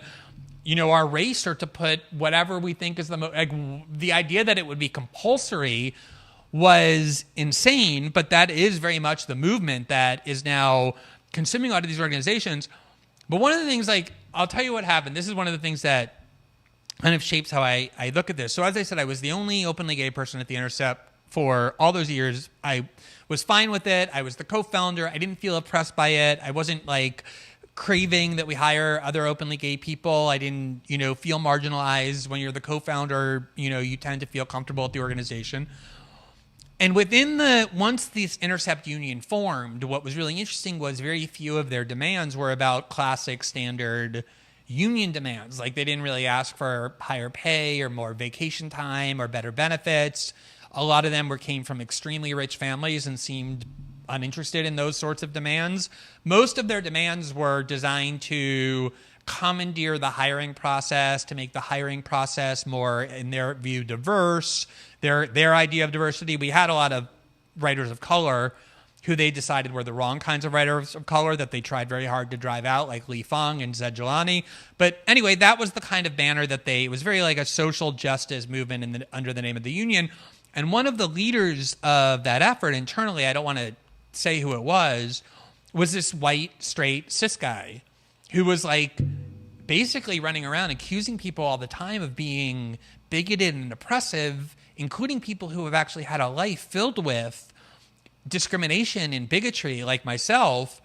our race or to put whatever we think is the idea that it would be compulsory was insane, but that is very much the movement that is now consuming a lot of these organizations. But one of the things, I'll tell you what happened. This is one of the things that kind of shapes how I look at this. So as I said, I was the only openly gay person at The Intercept for all those years. I was fine with it. I was the co-founder. I didn't feel oppressed by it. I wasn't craving that we hire other openly gay people. I didn't, feel marginalized. When you're the co-founder, you tend to feel comfortable at the organization. And once this Intercept union formed, what was really interesting was very few of their demands were about classic standard union demands. Like, they didn't really ask for higher pay or more vacation time or better benefits. A lot of them came from extremely rich families and seemed uninterested in those sorts of demands. Most of their demands were designed to commandeer the hiring process, to make the hiring process more, in their view, diverse. Their idea of diversity, we had a lot of writers of color who they decided were the wrong kinds of writers of color that they tried very hard to drive out, like Lee Fung and Zed Jelani. But anyway, that was the kind of banner that it was very like a social justice movement under the name of the union. And one of the leaders of that effort internally, I don't want to say who it was this white, straight, cis guy who was basically running around accusing people all the time of being bigoted and oppressive, including people who have actually had a life filled with discrimination and bigotry like myself.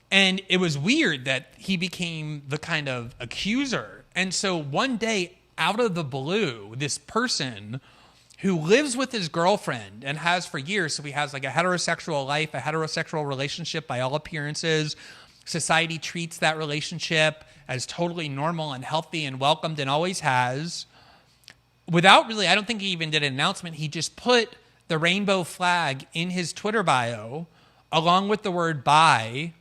And it was weird that he became the kind of accuser. And so one day, out of the blue, this person who lives with his girlfriend and has for years, so he has a heterosexual life, a heterosexual relationship by all appearances. Society treats that relationship as totally normal and healthy and welcomed and always has. Without really, I don't think he even did an announcement. He just put the rainbow flag in his Twitter bio along with the word bi,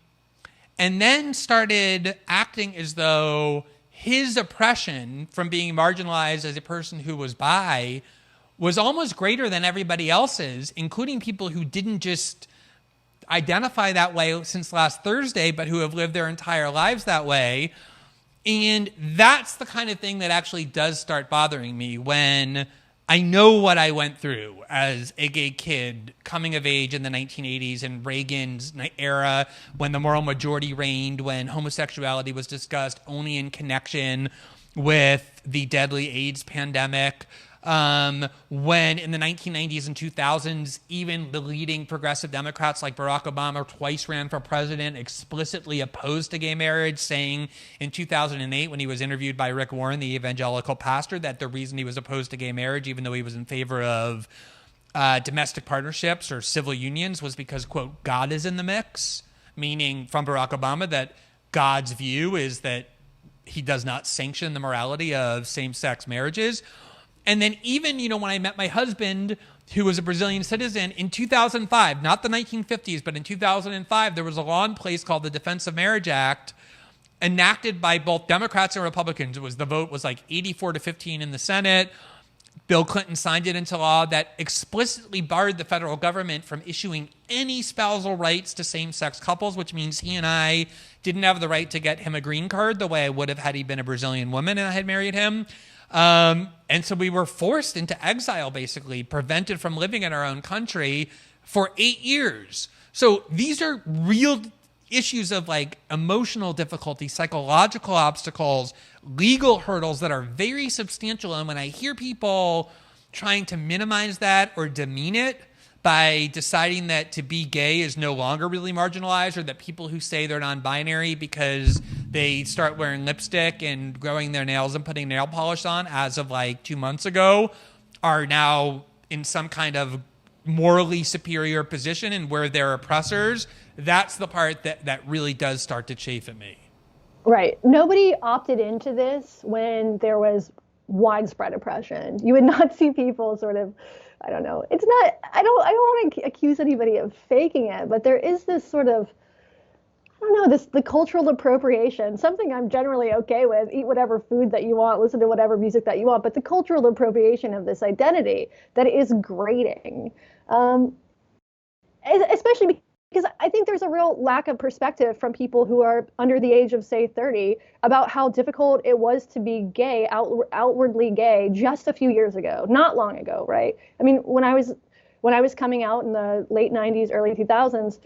and then started acting as though his oppression from being marginalized as a person who was bi was almost greater than everybody else's, including people who didn't just identify that way since last Thursday, but who have lived their entire lives that way. And that's the kind of thing that actually does start bothering me when I know what I went through as a gay kid coming of age in the 1980s and Reagan's era, when the moral majority reigned, when homosexuality was discussed only in connection with the deadly AIDS pandemic. When in the 1990s and 2000s, even the leading progressive Democrats like Barack Obama twice ran for president, explicitly opposed to gay marriage, saying in 2008 when he was interviewed by Rick Warren, the evangelical pastor, that the reason he was opposed to gay marriage, even though he was in favor of domestic partnerships or civil unions, was because, quote, God is in the mix, meaning from Barack Obama that God's view is that he does not sanction the morality of same-sex marriages. And then even, when I met my husband, who was a Brazilian citizen, in 2005, not the 1950s, but in 2005, there was a law in place called the Defense of Marriage Act, enacted by both Democrats and Republicans. The vote was like 84-15 in the Senate. Bill Clinton signed it into law that explicitly barred the federal government from issuing any spousal rights to same-sex couples, which means he and I didn't have the right to get him a green card the way I would have had he been a Brazilian woman and I had married him. And so we were forced into exile, basically, prevented from living in our own country for 8 years. So these are real issues of like emotional difficulty, psychological obstacles, legal hurdles that are very substantial. And when I hear people trying to minimize that or demean it by deciding that to be gay is no longer really marginalized, or that people who say they're non-binary because they start wearing lipstick and growing their nails and putting nail polish on as of like 2 months ago are now in some kind of morally superior position and where they're oppressors, that's the part that really does start to chafe at me. Right. Nobody opted into this when there was widespread oppression. You would not see people sort of, I don't know. It's not, I don't want to accuse anybody of faking it, but there is this sort of, I don't know, the cultural appropriation, something I'm generally okay with. Eat whatever food that you want, listen to whatever music that you want, but the cultural appropriation of this identity that is grating, especially because I think there's a real lack of perspective from people who are under the age of, say, 30 about how difficult it was to be gay, outwardly gay, just a few years ago, not long ago, right? I mean, when I was coming out in the late 90s, early 2000s,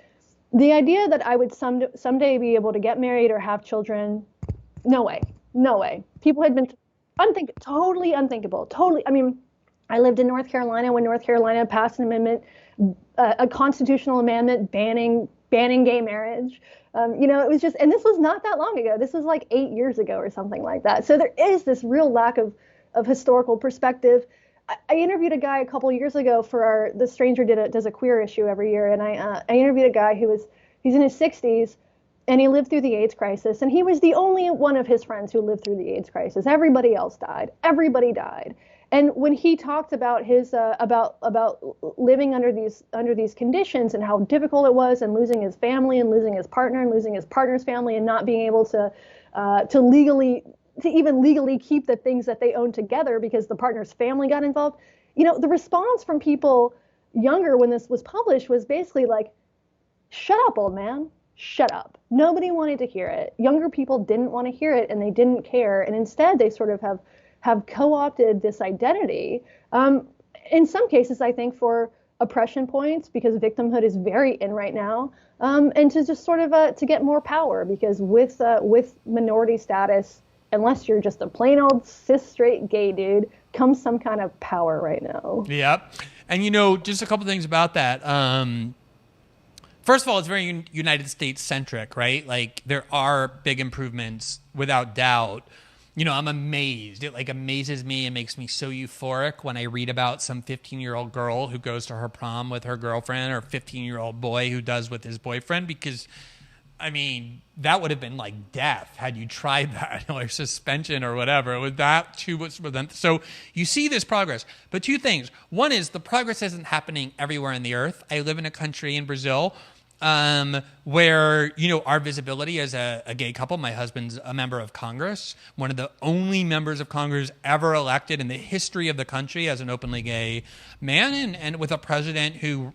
the idea that I would someday be able to get married or have children, no way. People had been totally unthinkable. Totally. I mean, I lived in North Carolina when North Carolina passed an amendment, a constitutional amendment banning gay marriage. It was just, and this was not that long ago. This was like 8 years ago or something like that. So there is this real lack of historical perspective. I interviewed a guy a couple years ago for The Stranger does a queer issue every year, and I interviewed a guy he's in his 60s, and he lived through the AIDS crisis, and he was the only one of his friends who lived through the AIDS crisis. Everybody else died. Everybody died. And when he talked about his about living under these conditions and how difficult it was, and losing his family and losing his partner and losing his partner's family and not being able to even legally keep the things that they owned together because the partner's family got involved, the response from people younger when this was published was basically like, shut up, old man, shut up. Nobody wanted to hear it. Younger people didn't want to hear it, and they didn't care. And instead they sort of have co-opted this identity, in some cases, I think, for oppression points, because victimhood is very in right now, and to just sort of to get more power, because with minority status, unless you're just a plain old cis straight gay dude, comes some kind of power right now. Yep. And just a couple things about that. First of all, it's very United States centric, right? Like, there are big improvements without doubt. I'm amazed. It amazes me and makes me so euphoric when I read about some 15-year-old girl who goes to her prom with her girlfriend, or 15-year-old boy who does with his boyfriend, because, I mean, that would have been like death had you tried that, or suspension or whatever. With that too much for them. So you see this progress. But two things. One is the progress isn't happening everywhere on the earth. I live in a country in Brazil where, our visibility as a gay couple, my husband's a member of Congress, one of the only members of Congress ever elected in the history of the country as an openly gay man, and with a president who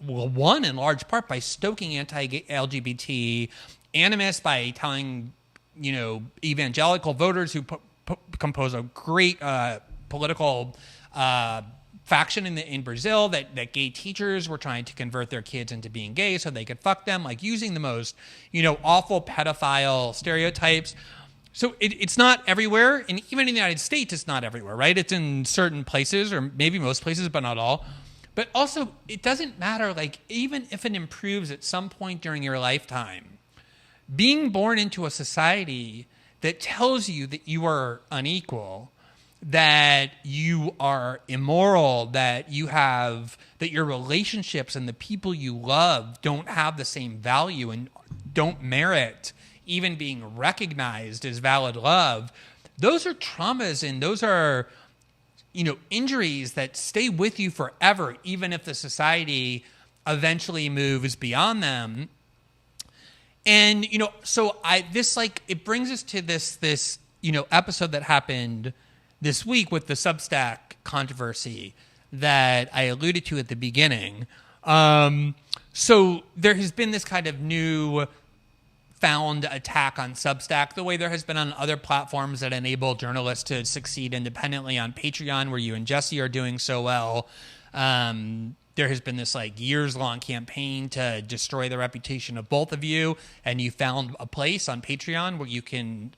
won in large part by stoking anti-LGBT animus, by telling, evangelical voters who compose a great political faction in Brazil that gay teachers were trying to convert their kids into being gay so they could fuck them, like using the most, awful pedophile stereotypes. So it's not everywhere, and even in the United States, it's not everywhere, right? It's in certain places, or maybe most places, but not all. But also, it doesn't matter, like, even if it improves at some point during your lifetime, being born into a society that tells you that you are unequal, that you are immoral, that your relationships and the people you love don't have the same value and don't merit even being recognized as valid love. Those are traumas, and those are, injuries that stay with you forever, even if the society eventually moves beyond them. And, so it brings us to this episode that happened this week with the Substack controversy that I alluded to at the beginning. So there has been this kind of new found attack on Substack, the way there has been on other platforms that enable journalists to succeed independently. On Patreon, where you and Jesse are doing so well, there has been this years-long campaign to destroy the reputation of both of you, and you found a place on Patreon where you can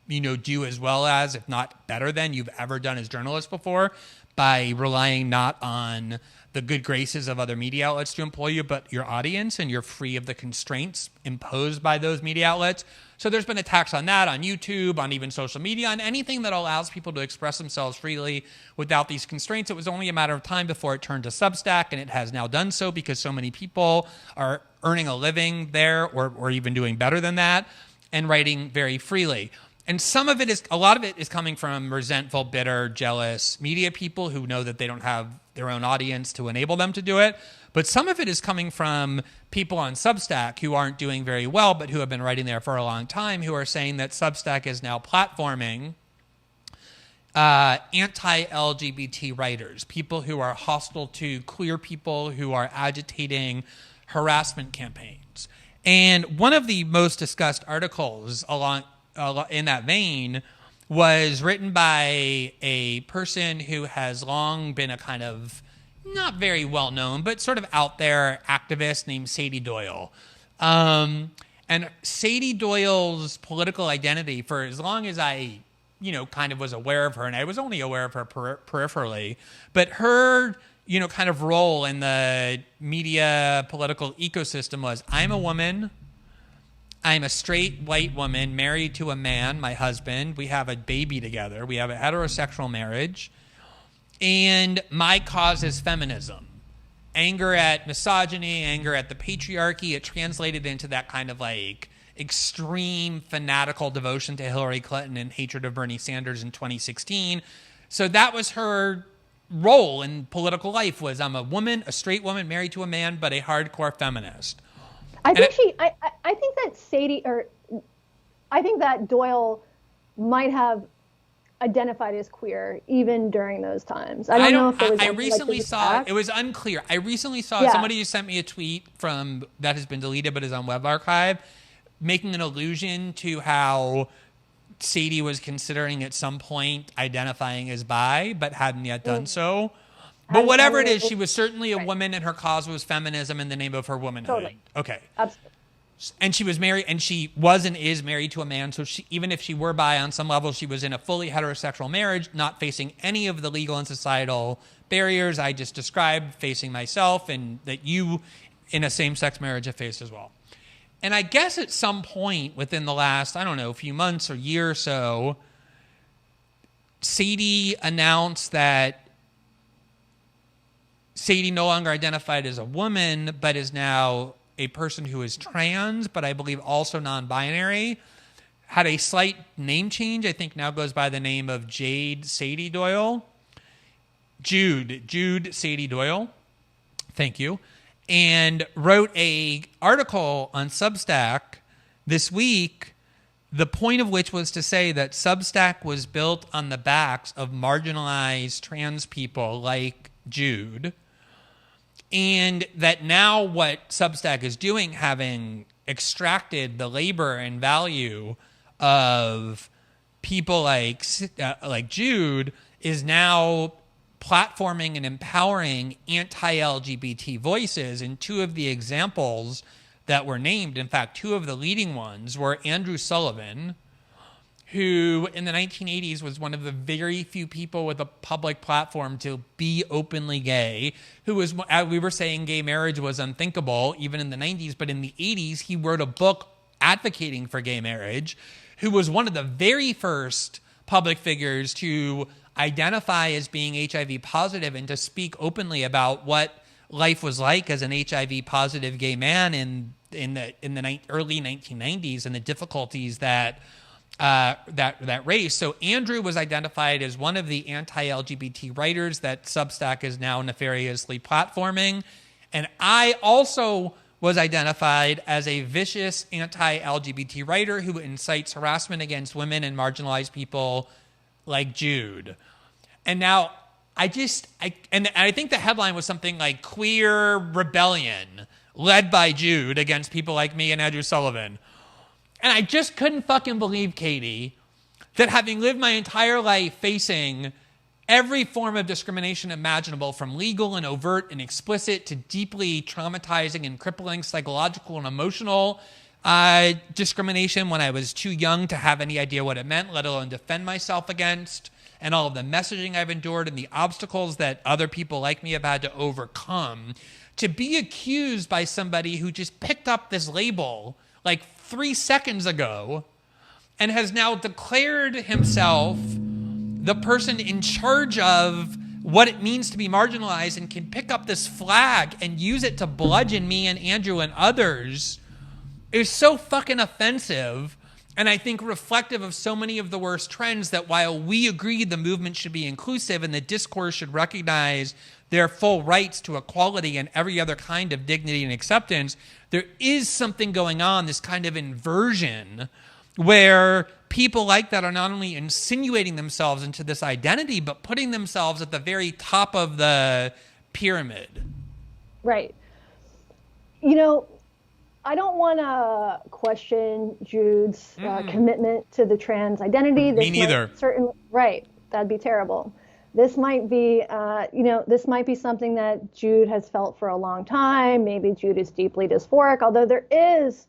do as well as, if not better than, you've ever done as journalists before, by relying not on the good graces of other media outlets to employ you, but your audience, and you're free of the constraints imposed by those media outlets. So there's been attacks on that, on YouTube, on even social media, on anything that allows people to express themselves freely without these constraints. It was only a matter of time before it turned to Substack, and it has now done so because so many people are earning a living there, or even doing better than that, and writing very freely. And a lot of it is coming from resentful, bitter, jealous media people who know that they don't have their own audience to enable them to do it. But some of it is coming from people on Substack who aren't doing very well, but who have been writing there for a long time, who are saying that Substack is now platforming anti-LGBT writers, people who are hostile to queer people, who are agitating harassment campaigns. And one of the most discussed articles in that vein was written by a person who has long been a kind of not very well known, but sort of out there activist named Sadie Doyle. And Sadie Doyle's political identity, for as long as I, kind of was aware of her, and I was only aware of her peripherally, but her, kind of role in the media political ecosystem was, I'm a woman, I'm a straight white woman married to a man, my husband. We have a baby together. We have a heterosexual marriage. And my cause is feminism. Anger at misogyny, anger at the patriarchy. It translated into that kind of extreme fanatical devotion to Hillary Clinton and hatred of Bernie Sanders in 2016. So that was her role in political life, was I'm a woman, a straight woman married to a man, but a hardcore feminist. I think that Doyle might have identified as queer even during those times. I don't know if it was. I recently saw it was unclear. I recently saw somebody who sent me a tweet from that has been deleted but is on Web Archive, making an allusion to how Sadie was considering at some point identifying as bi, but hadn't yet done so. But whatever it is, she was certainly a woman, and her cause was feminism in the name of her womanhood. Totally. Okay. Absolutely. And she was married, and she was and is married to a man. So even if she were bi on some level, she was in a fully heterosexual marriage, not facing any of the legal and societal barriers I just described, facing myself, and that you in a same-sex marriage have faced as well. And I guess at some point within the last, few months or year or so, Sadie announced that Sadie no longer identified as a woman, but is now a person who is trans, but I believe also non-binary, had a slight name change. I think now goes by the name of Jude Sadie Doyle. Thank you. And wrote a article on Substack this week, the point of which was to say that Substack was built on the backs of marginalized trans people like Jude, and that now what Substack is doing, having extracted the labor and value of people like Jude, is now platforming and empowering anti-LGBT voices. And two of the examples that were named, in fact, two of the leading ones, were Andrew Sullivan, who in the 1980s was one of the very few people with a public platform to be openly gay, who was, as we were saying, gay marriage was unthinkable even in the 90s, but in the 80s he wrote a book advocating for gay marriage, who was one of the very first public figures to identify as being HIV positive and to speak openly about what life was like as an HIV positive gay man in the early 1990s and the difficulties that race. So Andrew was identified as one of the anti-LGBT writers that Substack is now nefariously platforming. And I also was identified as a vicious anti-LGBT writer who incites harassment against women and marginalized people like Jude. And now I think the headline was something like Queer Rebellion led by Jude against people like me and Andrew Sullivan. And I just couldn't fucking believe, Katie, that having lived my entire life facing every form of discrimination imaginable, from legal and overt and explicit to deeply traumatizing and crippling psychological and emotional discrimination when I was too young to have any idea what it meant, let alone defend myself against, and all of the messaging I've endured and the obstacles that other people like me have had to overcome, to be accused by somebody who just picked up this label like 3 seconds ago and has now declared himself the person in charge of what it means to be marginalized and can pick up this flag and use it to bludgeon me and Andrew and others is so fucking offensive, and I think reflective of so many of the worst trends that while we agree the movement should be inclusive and the discourse should recognize their full rights to equality and every other kind of dignity and acceptance, there is something going on, this kind of inversion where people like that are not only insinuating themselves into this identity, but putting themselves at the very top of the pyramid. Right. You know, I don't want to question Jude's commitment to the trans identity. Me neither. Certainly, right. That'd be terrible. This might be, this might be something that Jude has felt for a long time. Maybe Jude is deeply dysphoric, although there is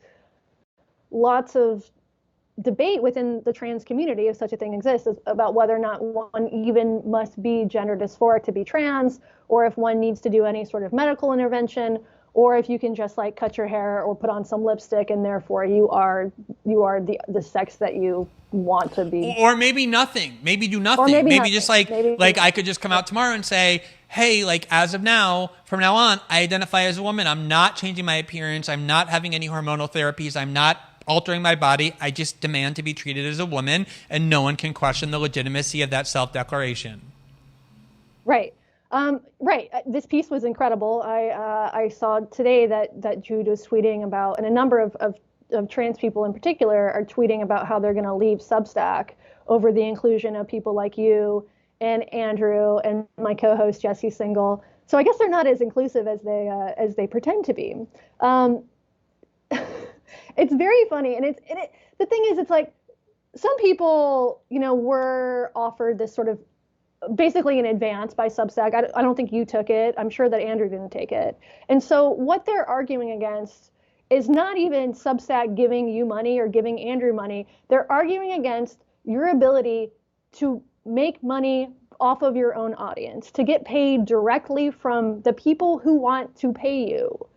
lots of debate within the trans community, if such a thing exists, about whether or not one even must be gender dysphoric to be trans, or if one needs to do any sort of medical intervention, or if you can just like cut your hair or put on some lipstick and therefore you are the sex that you want to be. Or maybe nothing. Maybe do nothing. Maybe nothing. Just like I could just come out tomorrow and say, hey, like as of now, from now on, I identify as a woman. I'm not changing my appearance. I'm not having any hormonal therapies. I'm not altering my body. I just demand to be treated as a woman, and no one can question the legitimacy of that self-declaration. Right. Right. This piece was incredible. I saw today that Jude was tweeting about, and a number of trans people in particular are tweeting about how they're going to leave Substack over the inclusion of people like you and Andrew and my co-host Jesse Single. So I guess they're not as inclusive as they pretend to be. It's very funny, and the thing is, it's like some people, were offered this sort of basically in advance by Substack. I don't think you took it. I'm sure that Andrew didn't take it. And so what they're arguing against is not even Substack giving you money or giving Andrew money. They're arguing against your ability to make money off of your own audience, to get paid directly from the people who want to pay you.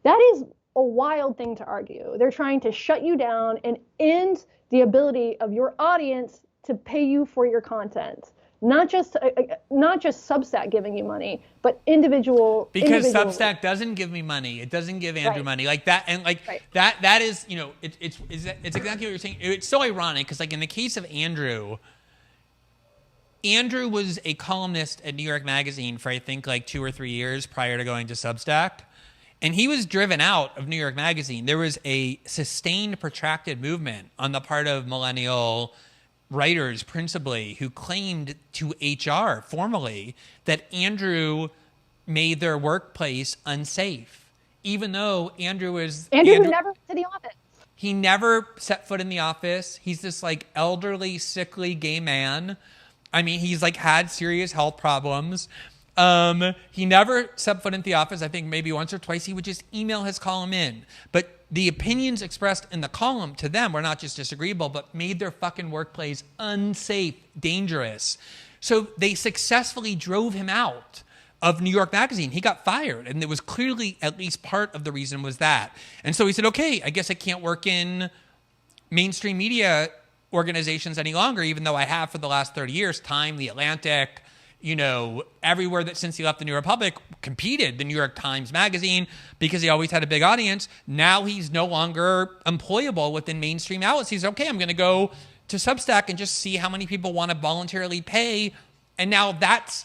That is a wild thing to argue. They're trying to shut you down and end the ability of your audience to pay you for your content. Not just Substack giving you money, but individual. Because Substack doesn't give me money. It doesn't give Andrew money like that, and that is it's exactly what you're saying. It's so ironic because in the case of Andrew was a columnist at New York Magazine for I think 2 or 3 years prior to going to Substack, and he was driven out of New York Magazine. There was a sustained, protracted movement on the part of millennial writers principally who claimed to HR formally that Andrew made their workplace unsafe, even though Andrew never went to the office. He never set foot in the office. He's this elderly, sickly gay man I mean, he's like had serious health problems. He never set foot in the office. I think maybe once or twice he would just email his column in. But the opinions expressed in the column to them were not just disagreeable, but made their fucking workplace unsafe, dangerous. So they successfully drove him out of New York Magazine. He got fired. And it was clearly at least part of the reason was that. And so he said, okay, I guess I can't work in mainstream media organizations any longer, even though I have for the last 30 years, Time, The Atlantic, you know, everywhere that since he left the New Republic competed, the New York Times Magazine, because he always had a big audience. Now he's no longer employable within mainstream outlets. He's okay, I'm going to go to Substack and just see how many people want to voluntarily pay. And now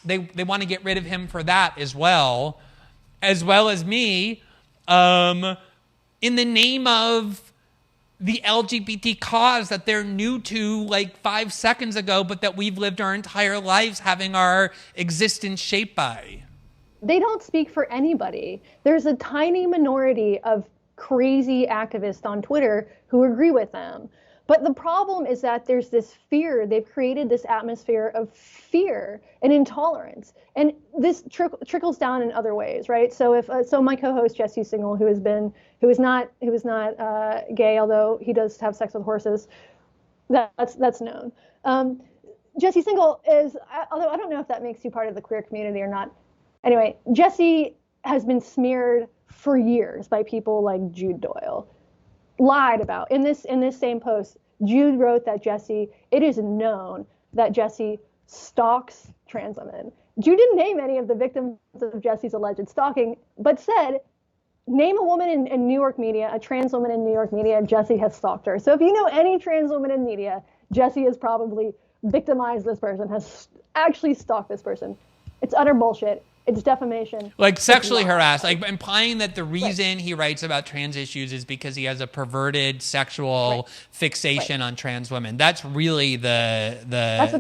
they want to get rid of him for that as well as me, in the name of the LGBT cause that they're new to like 5 seconds ago, but that we've lived our entire lives having our existence shaped by. They don't speak for anybody. There's a tiny minority of crazy activists on Twitter who agree with them. But the problem is that there's this fear. They've created this atmosphere of fear and intolerance. And this trickles down in other ways, right? So so my co-host Jesse Singal, who is not gay, although he does have sex with horses, that's known. Jesse Singal is, although I don't know if that makes you part of the queer community or not. Anyway, Jesse has been smeared for years by people like Jude Doyle. Lied about in this same post. Jude wrote that it is known that Jesse stalks trans women. Jude didn't name any of the victims of Jesse's alleged stalking, but said, name a woman in New York media, a trans woman in New York media, Jesse has stalked her. So if you know any trans woman in media, Jesse has probably victimized this person, has actually stalked this person. It's utter bullshit. It's defamation. Like sexually harassed, like implying that the reason he writes about trans issues is because he has a perverted sexual fixation on trans women. That's really the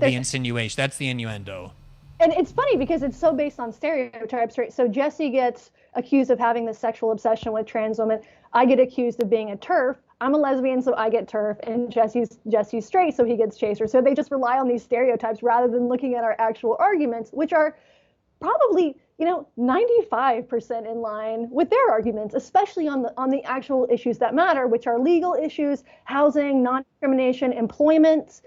insinuation. That's the innuendo. And it's funny because it's so based on stereotypes, right? So Jesse gets accused of having this sexual obsession with trans women. I get accused of being a TERF. I'm a lesbian, so I get TERF, and Jesse's straight, so he gets chaser. So they just rely on these stereotypes rather than looking at our actual arguments, which are probably, 95% in line with their arguments, especially on the actual issues that matter, which are legal issues, housing, non-discrimination, employment.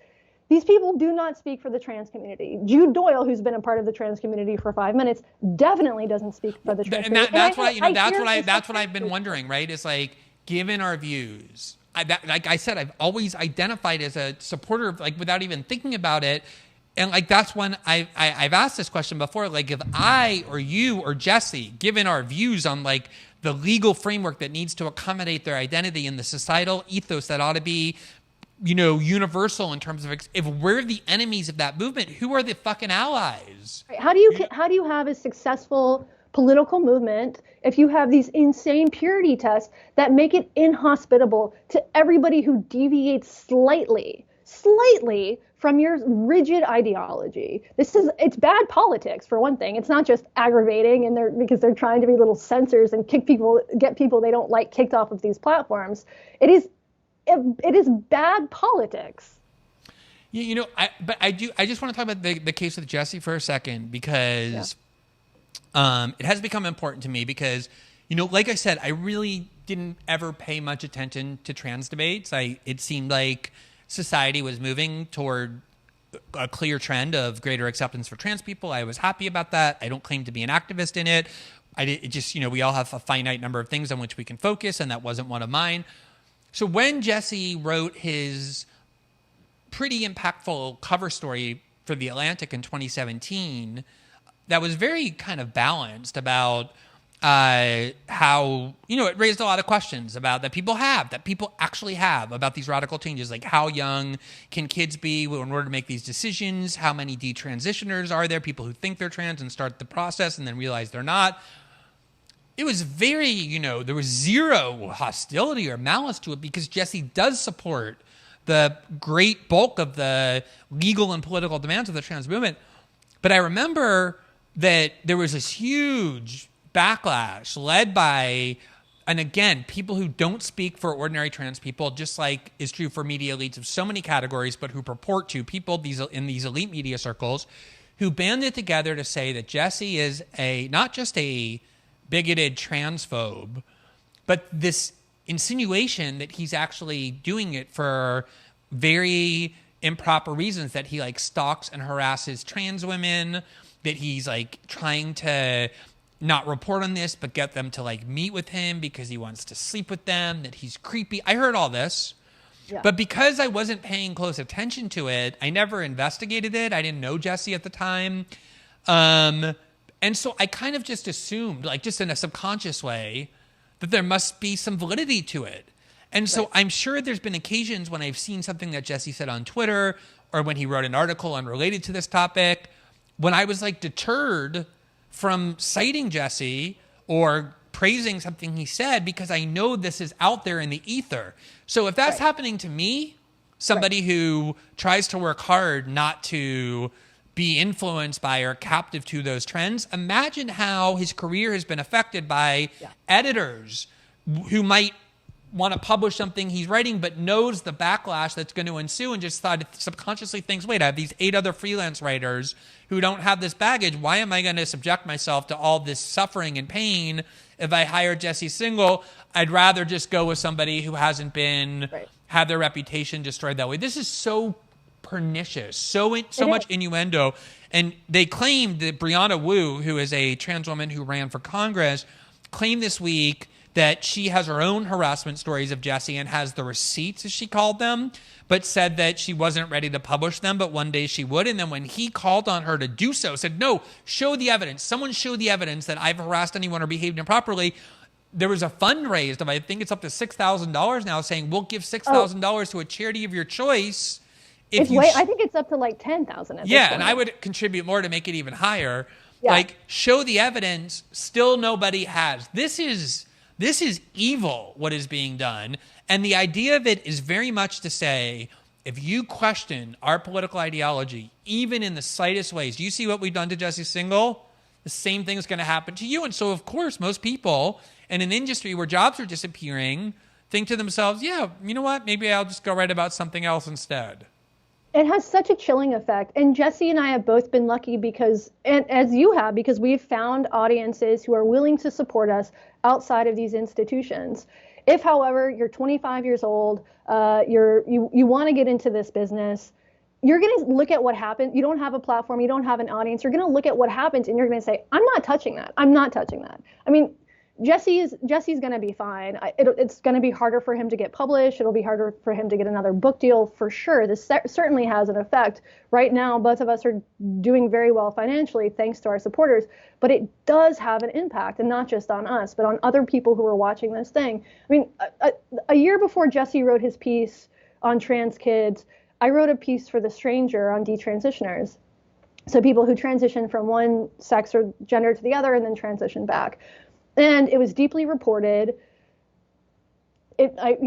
These people do not speak for the trans community. Jude Doyle, who's been a part of the trans community for 5 minutes, definitely doesn't speak for the trans community. That's what I've been wondering, right? It's like, given our views, like I said, I've always identified as a supporter of, like, without even thinking about it. And like that's when I've asked this question before, like if I or you or Jesse, given our views on like the legal framework that needs to accommodate their identity and the societal ethos that ought to be, universal in terms of if we're the enemies of that movement, who are the fucking allies? How do you have a successful political movement if you have these insane purity tests that make it inhospitable to everybody who deviates slightly from your rigid ideology? It's bad politics, for one thing. It's not just aggravating because they're trying to be little censors and get people they don't like kicked off of these platforms. It is bad politics. I just want to talk about the case with Jesse for a second, because it has become important to me because, like I said, I really didn't ever pay much attention to trans debates. It seemed like society was moving toward a clear trend of greater acceptance for trans people. I was happy about that. I don't claim to be an activist in it. We all have a finite number of things on which we can focus, and that wasn't one of mine. So when Jesse wrote his pretty impactful cover story for The Atlantic in 2017, that was very kind of balanced about how, it raised a lot of questions that people actually have about these radical changes, like how young can kids be in order to make these decisions? How many detransitioners are there, people who think they're trans and start the process and then realize they're not? It was very, there was zero hostility or malice to it because Jesse does support the great bulk of the legal and political demands of the trans movement. But I remember that there was this huge backlash led by and again, people who don't speak for ordinary trans people, just like is true for media elites of so many categories, but who purport to, people in these elite media circles, who banded together to say that Jesse is not just a bigoted transphobe, but this insinuation that he's actually doing it for very improper reasons, that he like stalks and harasses trans women, that he's like trying to not report on this, but get them to like meet with him because he wants to sleep with them, that he's creepy. I heard all this, but because I wasn't paying close attention to it, I never investigated it. I didn't know Jesse at the time. And so I kind of just assumed, like just in a subconscious way, that there must be some validity to it. And so I'm sure there's been occasions when I've seen something that Jesse said on Twitter or when he wrote an article unrelated to this topic, when I was like deterred from citing Jesse or praising something he said because I know this is out there in the ether. So if that's happening to me, somebody who tries to work hard not to be influenced by or captive to those trends, imagine how his career has been affected by editors who might want to publish something he's writing but knows the backlash that's going to ensue and just subconsciously thinks, wait, I have these 8 other freelance writers who don't have this baggage. Why am I going to subject myself to all this suffering and pain if I hire Jesse Singal? I'd rather just go with somebody who hasn't been had their reputation destroyed that way. This is so pernicious, so much innuendo. And they claimed that Brianna Wu, who is a trans woman who ran for Congress, claimed this week that she has her own harassment stories of Jesse and has the receipts, as she called them, but said that she wasn't ready to publish them, but one day she would. And then when he called on her to do so, said, no, show the evidence. Someone show the evidence that I've harassed anyone or behaved improperly. There was a fund raised of, I think it's up to $6,000 now, saying we'll give $6,000 to a charity of your choice. I think it's up to like 10,000. Yeah, and I would contribute more to make it even higher. Like, show the evidence. Still nobody has. This is evil, what is being done. And the idea of it is very much to say, if you question our political ideology, even in the slightest ways, do you see what we've done to Jesse Singal? The same thing is going to happen to you. And so, of course, most people in an industry where jobs are disappearing think to themselves, yeah, you know what? Maybe I'll just go write about something else instead. It has such a chilling effect. And Jesse and I have both been lucky because, and as you have, because we've found audiences who are willing to support us outside of these institutions. If, however, you're 25 years old, you want to get into this business, you're going to look at what happened. You don't have a platform. You don't have an audience. You're going to look at what happens and you're going to say, I'm not touching that. I'm not touching that. I mean, Jesse's going to be fine. It's going to be harder for him to get published. It'll be harder for him to get another book deal for sure. This certainly has an effect. Right now, both of us are doing very well financially thanks to our supporters, but it does have an impact, and not just on us, but on other people who are watching this thing. I mean, a year before Jesse wrote his piece on trans kids, I wrote a piece for The Stranger on detransitioners. So people who transition from one sex or gender to the other and then transition back. And it was deeply reported. I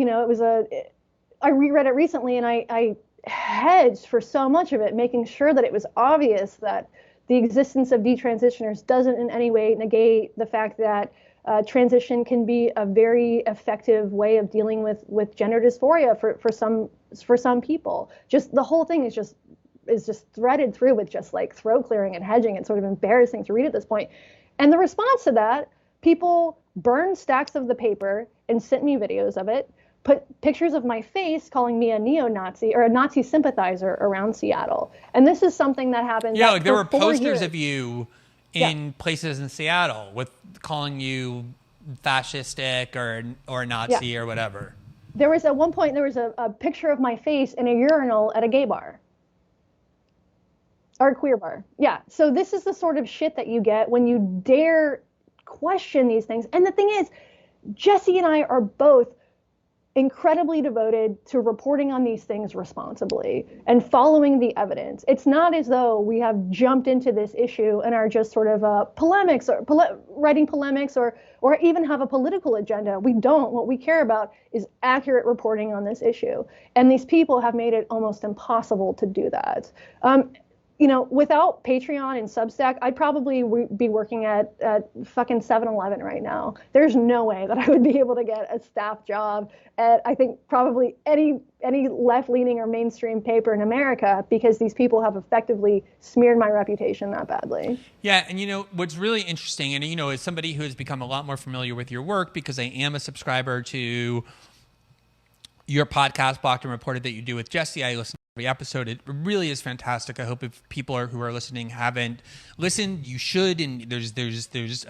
reread it recently, and I hedged for so much of it, making sure that it was obvious that the existence of detransitioners doesn't in any way negate the fact that transition can be a very effective way of dealing with gender dysphoria for some people. Just the whole thing is just threaded through with just like throat clearing and hedging. It's sort of embarrassing to read at this point. And the response to that, people burned stacks of the paper and sent me videos of it, put pictures of my face calling me a neo-Nazi or a Nazi sympathizer around Seattle. And this is something that happened. Yeah, like there were posters of you in places in Seattle with calling you fascistic or Nazi or whatever. There was at one point, there was a picture of my face in a urinal at a gay bar. Or a queer bar. Yeah. So this is the sort of shit that you get when you dare question these things. And the thing is, Jesse and I are both incredibly devoted to reporting on these things responsibly and following the evidence. It's not as though we have jumped into this issue and are just sort of writing polemics or even have a political agenda. We don't. What we care about is accurate reporting on this issue. And these people have made it almost impossible to do that. without Patreon and Substack, I'd probably be working at fucking 7-Eleven right now. There's no way that I would be able to get a staff job at, I think, probably any left-leaning or mainstream paper in America, because these people have effectively smeared my reputation that badly. Yeah, and what's really interesting, and as somebody who has become a lot more familiar with your work because I am a subscriber to your podcast, Blocked and Reported, that you do with Jesse. I listen to every episode. It really is fantastic. I hope if people who are listening haven't listened, you should. And there's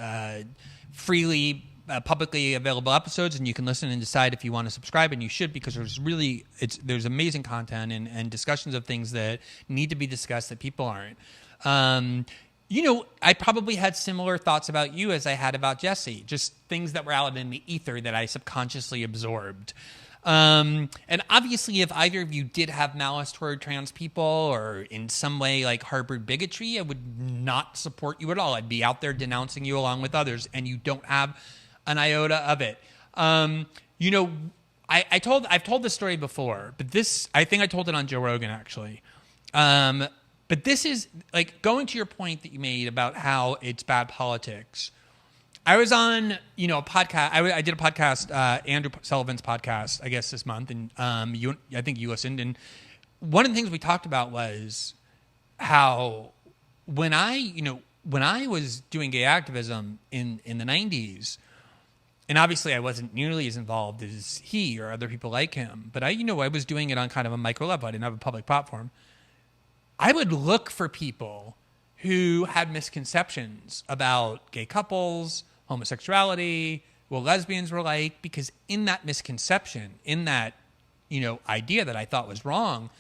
freely publicly available episodes, and you can listen and decide if you want to subscribe, and you should, because there's amazing content and discussions of things that need to be discussed that people aren't. I probably had similar thoughts about you as I had about Jesse, just things that were out in the ether that I subconsciously absorbed. And obviously, if either of you did have malice toward trans people or in some way like harbored bigotry, I would not support you at all. I'd be out there denouncing you along with others, and you don't have an iota of it. I've told this story before, but I think I told it on Joe Rogan actually. But this is like going to your point that you made about how it's bad politics. I was on, a podcast. I did a podcast, Andrew Sullivan's podcast, I guess this month, and I think you listened. And one of the things we talked about was how when I was doing gay activism in the 90s, and obviously I wasn't nearly as involved as he or other people like him, but I was doing it on kind of a micro level. I didn't have a public platform. I would look for people who had misconceptions about gay couples, homosexuality, what lesbians were like, because in that misconception, in that, idea that I thought was wrong,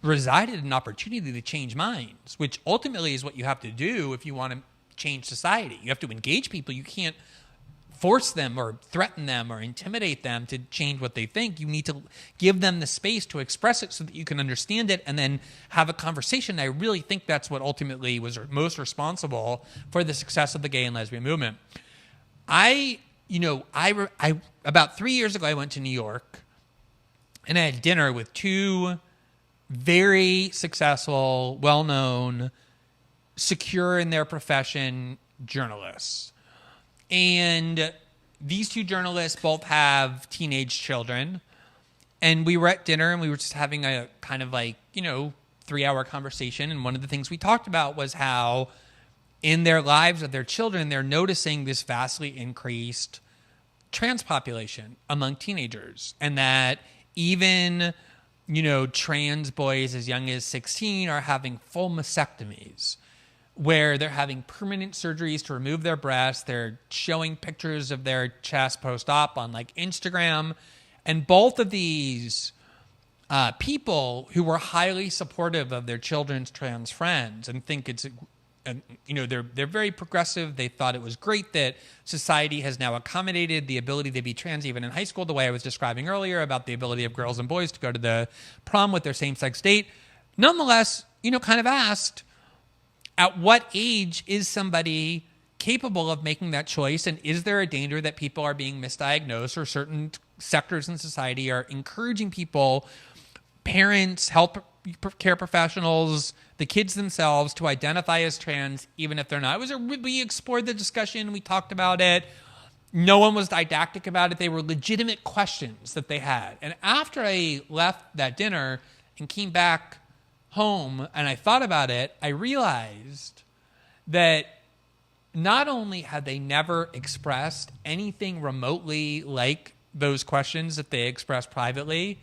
resided an opportunity to change minds, which ultimately is what you have to do if you want to change society. You have to engage people. You can't force them or threaten them or intimidate them to change what they think. You need to give them the space to express it so that you can understand it and then have a conversation. I really think that's what ultimately was most responsible for the success of the gay and lesbian movement. About 3 years ago, I went to New York and I had dinner with two very successful, well-known, secure in their profession journalists. And these two journalists both have teenage children. And we were at dinner and we were just having a kind of 3-hour conversation. And one of the things we talked about was how in their lives of their children, they're noticing this vastly increased trans population among teenagers. And that even, trans boys as young as 16 are having full mastectomies, where they're having permanent surgeries to remove their breasts. They're showing pictures of their chest post-op on Instagram. And both of these people who were highly supportive of their children's trans friends and think it's, they're very progressive. They thought it was great that society has now accommodated the ability to be trans even in high school, the way I was describing earlier about the ability of girls and boys to go to the prom with their same-sex date. Nonetheless, kind of asked, at what age is somebody capable of making that choice? And is there a danger that people are being misdiagnosed, or certain sectors in society are encouraging people, parents, health care professionals, the kids themselves, to identify as trans even if they're not? We explored the discussion. We talked about it. No one was didactic about it. They were legitimate questions that they had. And after I left that dinner and came back home and I thought about it, I realized that not only had they never expressed anything remotely like those questions that they expressed privately,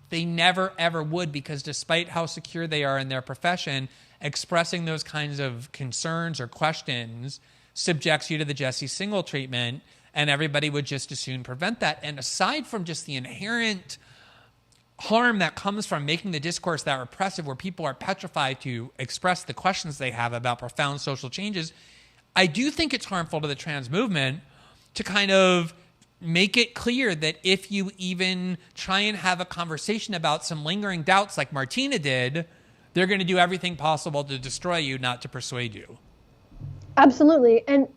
they never ever would, because despite how secure they are in their profession, expressing those kinds of concerns or questions subjects you to the Jesse Single treatment, and everybody would just as soon prevent that. And aside from just the inherent harm that comes from making the discourse that repressive, where people are petrified to express the questions they have about profound social changes, I do think it's harmful to the trans movement to kind of make it clear that if you even try and have a conversation about some lingering doubts like Martina did, they're going to do everything possible to destroy you, not to persuade you. Absolutely. And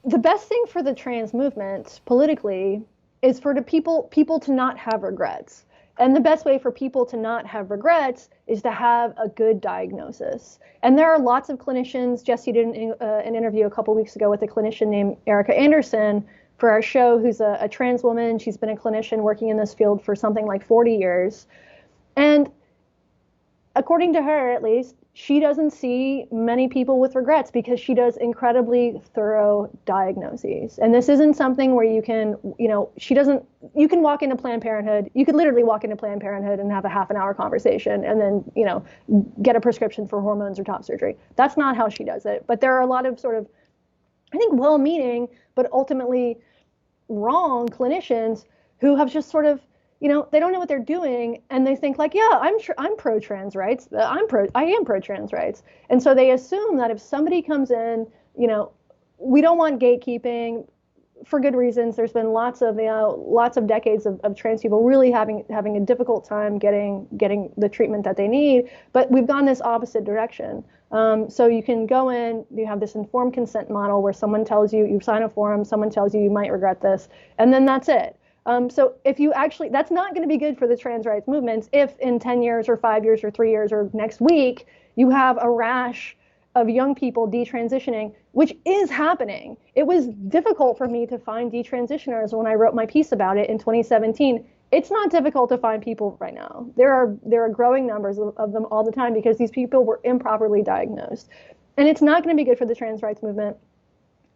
the best thing for the trans movement politically is for the people to not have regrets. And the best way for people to not have regrets is to have a good diagnosis. And there are lots of clinicians. Jesse did an interview a couple weeks ago with a clinician named Erica Anderson for our show, who's a trans woman. She's been a clinician working in this field for something like 40 years. And according to her, at least, she doesn't see many people with regrets because she does incredibly thorough diagnoses. And this isn't something where you can, you can walk into Planned Parenthood. You could literally walk into Planned Parenthood and have a half an hour conversation and then, get a prescription for hormones or top surgery. That's not how she does it. But there are a lot of sort of, I think, well-meaning, but ultimately wrong clinicians who have just sort of, they don't know what they're doing, and they think like, yeah, I'm pro-trans rights. I am pro-trans rights. And so they assume that if somebody comes in, we don't want gatekeeping for good reasons. There's been lots of decades of trans people really having a difficult time getting the treatment that they need. But we've gone this opposite direction. So you can go in, you have this informed consent model where someone tells you sign a form, someone tells you might regret this, and then that's it. So if you actually, that's not going to be good for the trans rights movements if in 10 years or 5 years or 3 years or next week, you have a rash of young people detransitioning, which is happening. It was difficult for me to find detransitioners when I wrote my piece about it in 2017. It's not difficult to find people right now. There are growing numbers of them all the time because these people were improperly diagnosed. And it's not going to be good for the trans rights movement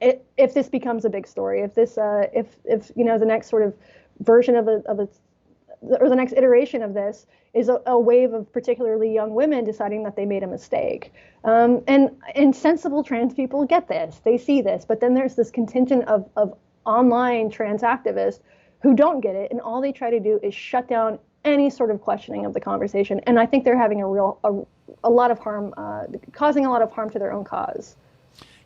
if this becomes a big story, if the next sort of version of or the next iteration of this is a wave of particularly young women deciding that they made a mistake. And sensible trans people get this, they see this, but then there's this contingent of online trans activists who don't get it, and all they try to do is shut down any sort of questioning of the conversation. And I think they're having a lot of harm, causing a lot of harm to their own cause.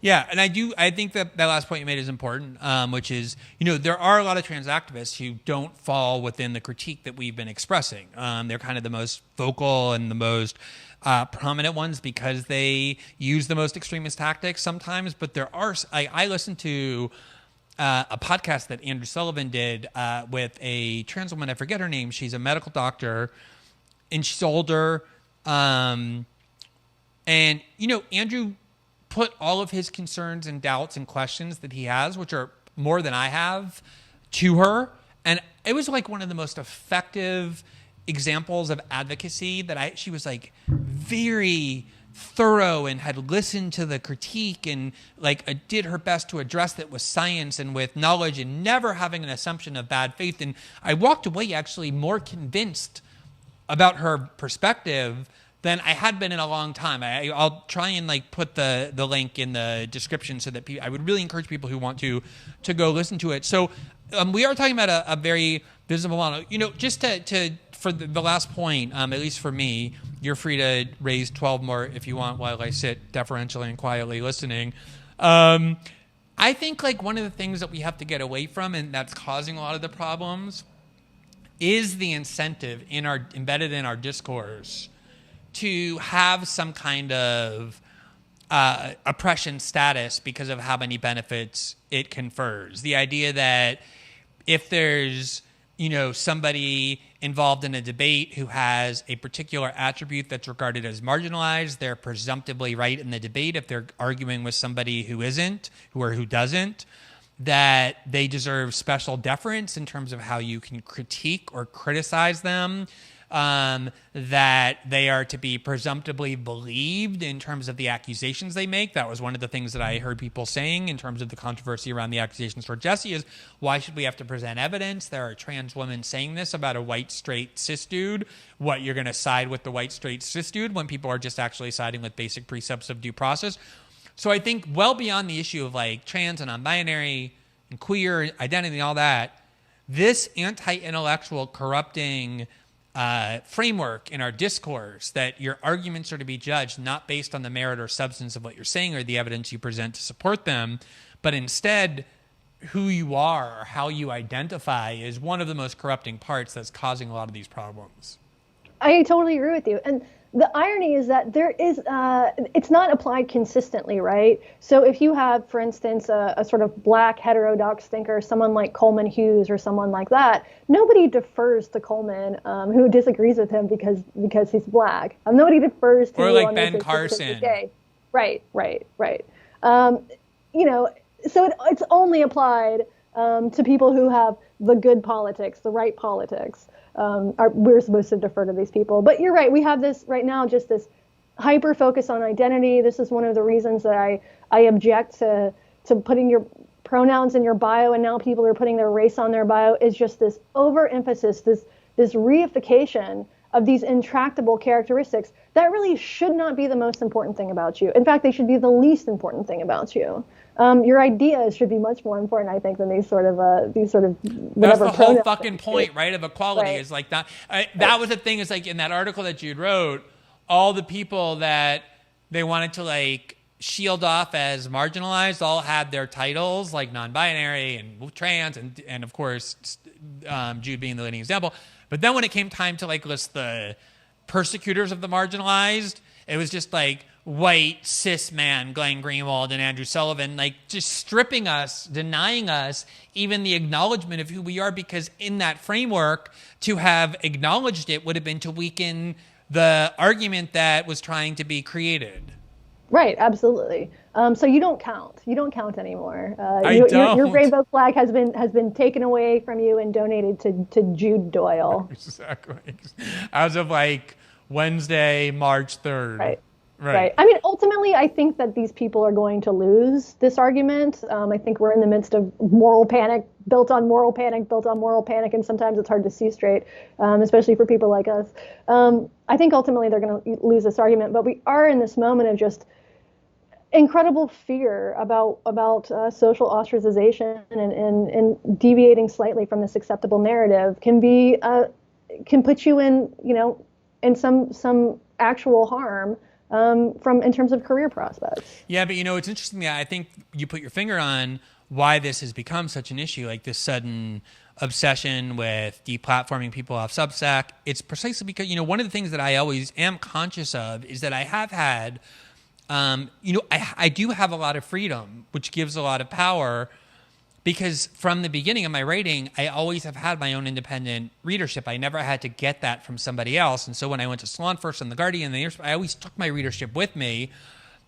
Yeah, and I think that last point you made is important, which is, there are a lot of trans activists who don't fall within the critique that we've been expressing. They're kind of the most vocal and the most prominent ones because they use the most extremist tactics sometimes. But there are, I listened to a podcast that Andrew Sullivan did with a trans woman. I forget her name. She's a medical doctor, and she's older. And, Andrew put all of his concerns and doubts and questions that he has, which are more than I have, to her. And it was like one of the most effective examples of advocacy that she was like very thorough and had listened to the critique and did her best to address it with science and with knowledge and never having an assumption of bad faith. And I walked away actually more convinced about her perspective than I had been in a long time. I'll try and put the link in the description so that I would really encourage people who want to go listen to it. So we are talking about a very visible model. Just for the last point, at least for me, you're free to raise 12 more if you want while I sit deferentially and quietly listening. I think one of the things that we have to get away from, and that's causing a lot of the problems, is the incentive embedded in our discourse to have some kind of oppression status because of how many benefits it confers. The idea that if there's, somebody involved in a debate who has a particular attribute that's regarded as marginalized, they're presumptively right in the debate. If they're arguing with somebody who isn't, who doesn't, that they deserve special deference in terms of how you can critique or criticize them. That they are to be presumptively believed in terms of the accusations they make. That was one of the things that I heard people saying in terms of the controversy around the accusations for Jesse is, why should we have to present evidence? There are trans women saying this about a white, straight, cis dude. What, you're going to side with the white, straight, cis dude when people are just actually siding with basic precepts of due process? So I think well beyond the issue of trans and non-binary and queer identity and all that, this anti-intellectual corrupting framework in our discourse that your arguments are to be judged not based on the merit or substance of what you're saying or the evidence you present to support them, but instead who you are or how you identify is one of the most corrupting parts that's causing a lot of these problems. I totally agree with you. And the irony is that there is, it's not applied consistently, right? So if you have, for instance, a sort of black heterodox thinker, someone like Coleman Hughes or someone like that, nobody defers to Coleman who disagrees with him because he's black. Nobody defers to or you like on Ben this Carson. Right. So it's only applied to people who have the good politics, the right politics. We're supposed to defer to these people. But you're right. We have this right now, just this hyper focus on identity. This is one of the reasons that I object to putting your pronouns in your bio, and now people are putting their race on their bio, is just this overemphasis, this reification of these intractable characteristics that really should not be the most important thing about you. In fact, they should be the least important thing about you. Your ideas should be much more important, I think, than these sort of whatever. That's the whole fucking point, right? Of equality right. is like that. That was the thing. Is like in that article that Jude wrote, all the people that they wanted to like shield off as marginalized all had their titles like non-binary and trans, and of course Jude being the leading example. But then when it came time to like list the persecutors of the marginalized, it was just like white cis man Glenn Greenwald and Andrew Sullivan, like just stripping us, denying us even the acknowledgement of who we are, because in that framework, to have acknowledged it would have been to weaken the argument that was trying to be created. Right, absolutely. So you don't count. You don't count anymore. Your rainbow flag has been taken away from you and donated to Jude Doyle. Exactly. As of like Wednesday, March 3rd. Right. I mean, ultimately, I think that these people are going to lose this argument. I think we're in the midst of moral panic, built on moral panic, and sometimes it's hard to see straight, especially for people like us. I think ultimately they're going to lose this argument, but we are in this moment of just incredible fear about social ostracization and deviating slightly from this acceptable narrative can put you in some actual harm. In terms of career prospects. Yeah, but it's interesting that I think you put your finger on why this has become such an issue, like this sudden obsession with deplatforming people off Substack. It's precisely because, one of the things that I always am conscious of is that I have had, I do have a lot of freedom, which gives a lot of power, because from the beginning of my writing, I always have had my own independent readership. I never had to get that from somebody else. And so when I went to Salon First and The Guardian, I always took my readership with me,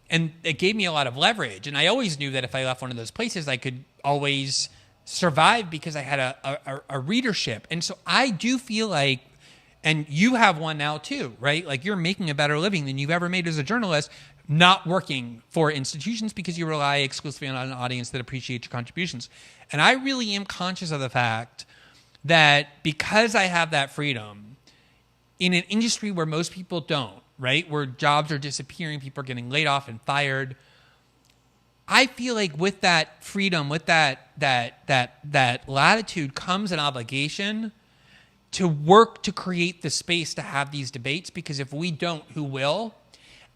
and it gave me a lot of leverage. And I always knew that if I left one of those places, I could always survive because I had a readership. And so I do feel like, and you have one now too, right? Like you're making a better living than you've ever made as a journalist, not working for institutions, because you rely exclusively on an audience that appreciates your contributions. And I really am conscious of the fact that because I have that freedom in an industry where most people don't, right? Where jobs are disappearing, people are getting laid off and fired. I feel like with that freedom, with that latitude comes an obligation to work to create the space to have these debates, because if we don't, who will?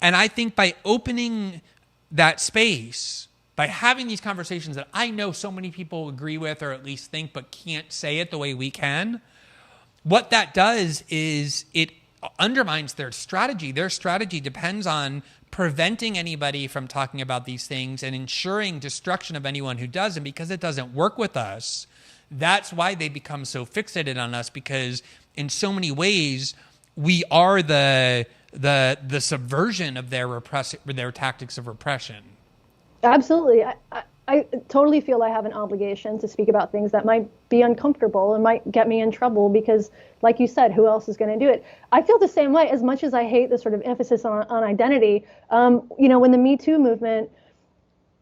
And I think by opening that space, by having these conversations that I know so many people agree with, or at least think, but can't say it the way we can, what that does is it undermines their strategy. Their strategy depends on preventing anybody from talking about these things and ensuring destruction of anyone who does. And because it doesn't work with us, that's why they become so fixated on us, because in so many ways, we are the subversion of their tactics of repression. Absolutely. I totally feel I have an obligation to speak about things that might be uncomfortable and might get me in trouble, because, like you said, who else is going to do it? I feel the same way. As much as I hate the sort of emphasis on identity, when the Me Too movement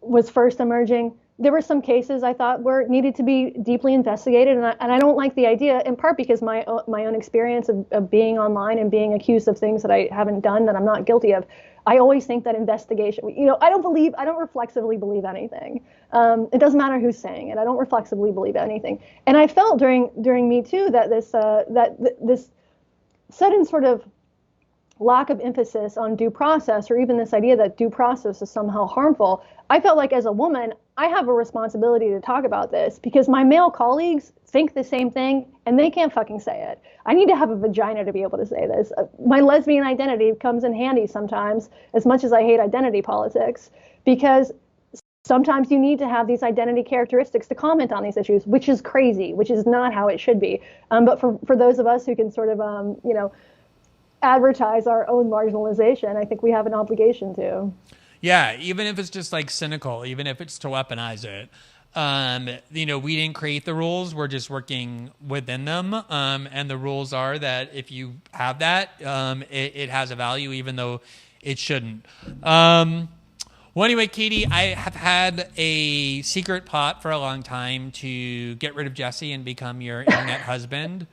was first emerging, there were some cases I thought needed to be deeply investigated, and I don't like the idea, in part because my own experience of being online and being accused of things that I haven't done, that I'm not guilty of. I always think that investigation, I don't reflexively believe anything. It doesn't matter who's saying it. I don't reflexively believe anything. And I felt during Me Too that this sudden sort of lack of emphasis on due process, or even this idea that due process is somehow harmful, I felt like as a woman, I have a responsibility to talk about this because my male colleagues think the same thing and they can't fucking say it. I need to have a vagina to be able to say this. My lesbian identity comes in handy sometimes, as much as I hate identity politics, because sometimes you need to have these identity characteristics to comment on these issues, which is crazy, which is not how it should be. But for those of us who can sort of, advertise our own marginalization, I think we have an obligation to. Yeah, even if it's just like cynical, even if it's to weaponize it. We didn't create the rules. We're just working within them. And the rules are that if you have that, it has a value, even though it shouldn't. Well, anyway, Katie, I have had a secret plot for a long time to get rid of Jesse and become your internet husband.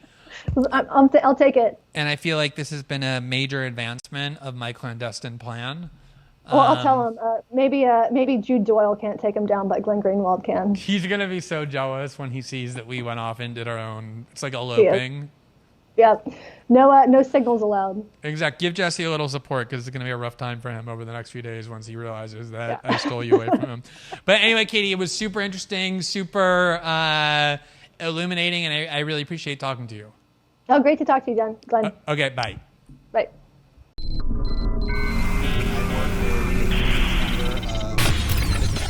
I'll take it. And I feel like this has been a major advancement of my clandestine plan. Well, I'll tell him. Maybe Jude Doyle can't take him down, but Glenn Greenwald can. He's going to be so jealous when he sees that we went off and did our own. It's like eloping. Yeah. No signals allowed. Exactly. Give Jesse a little support because it's going to be a rough time for him over the next few days once he realizes that I stole you away from him. But anyway, Katie, it was super interesting, super illuminating, and I really appreciate talking to you. Oh, great to talk to you, Glenn. Okay, bye. Bye.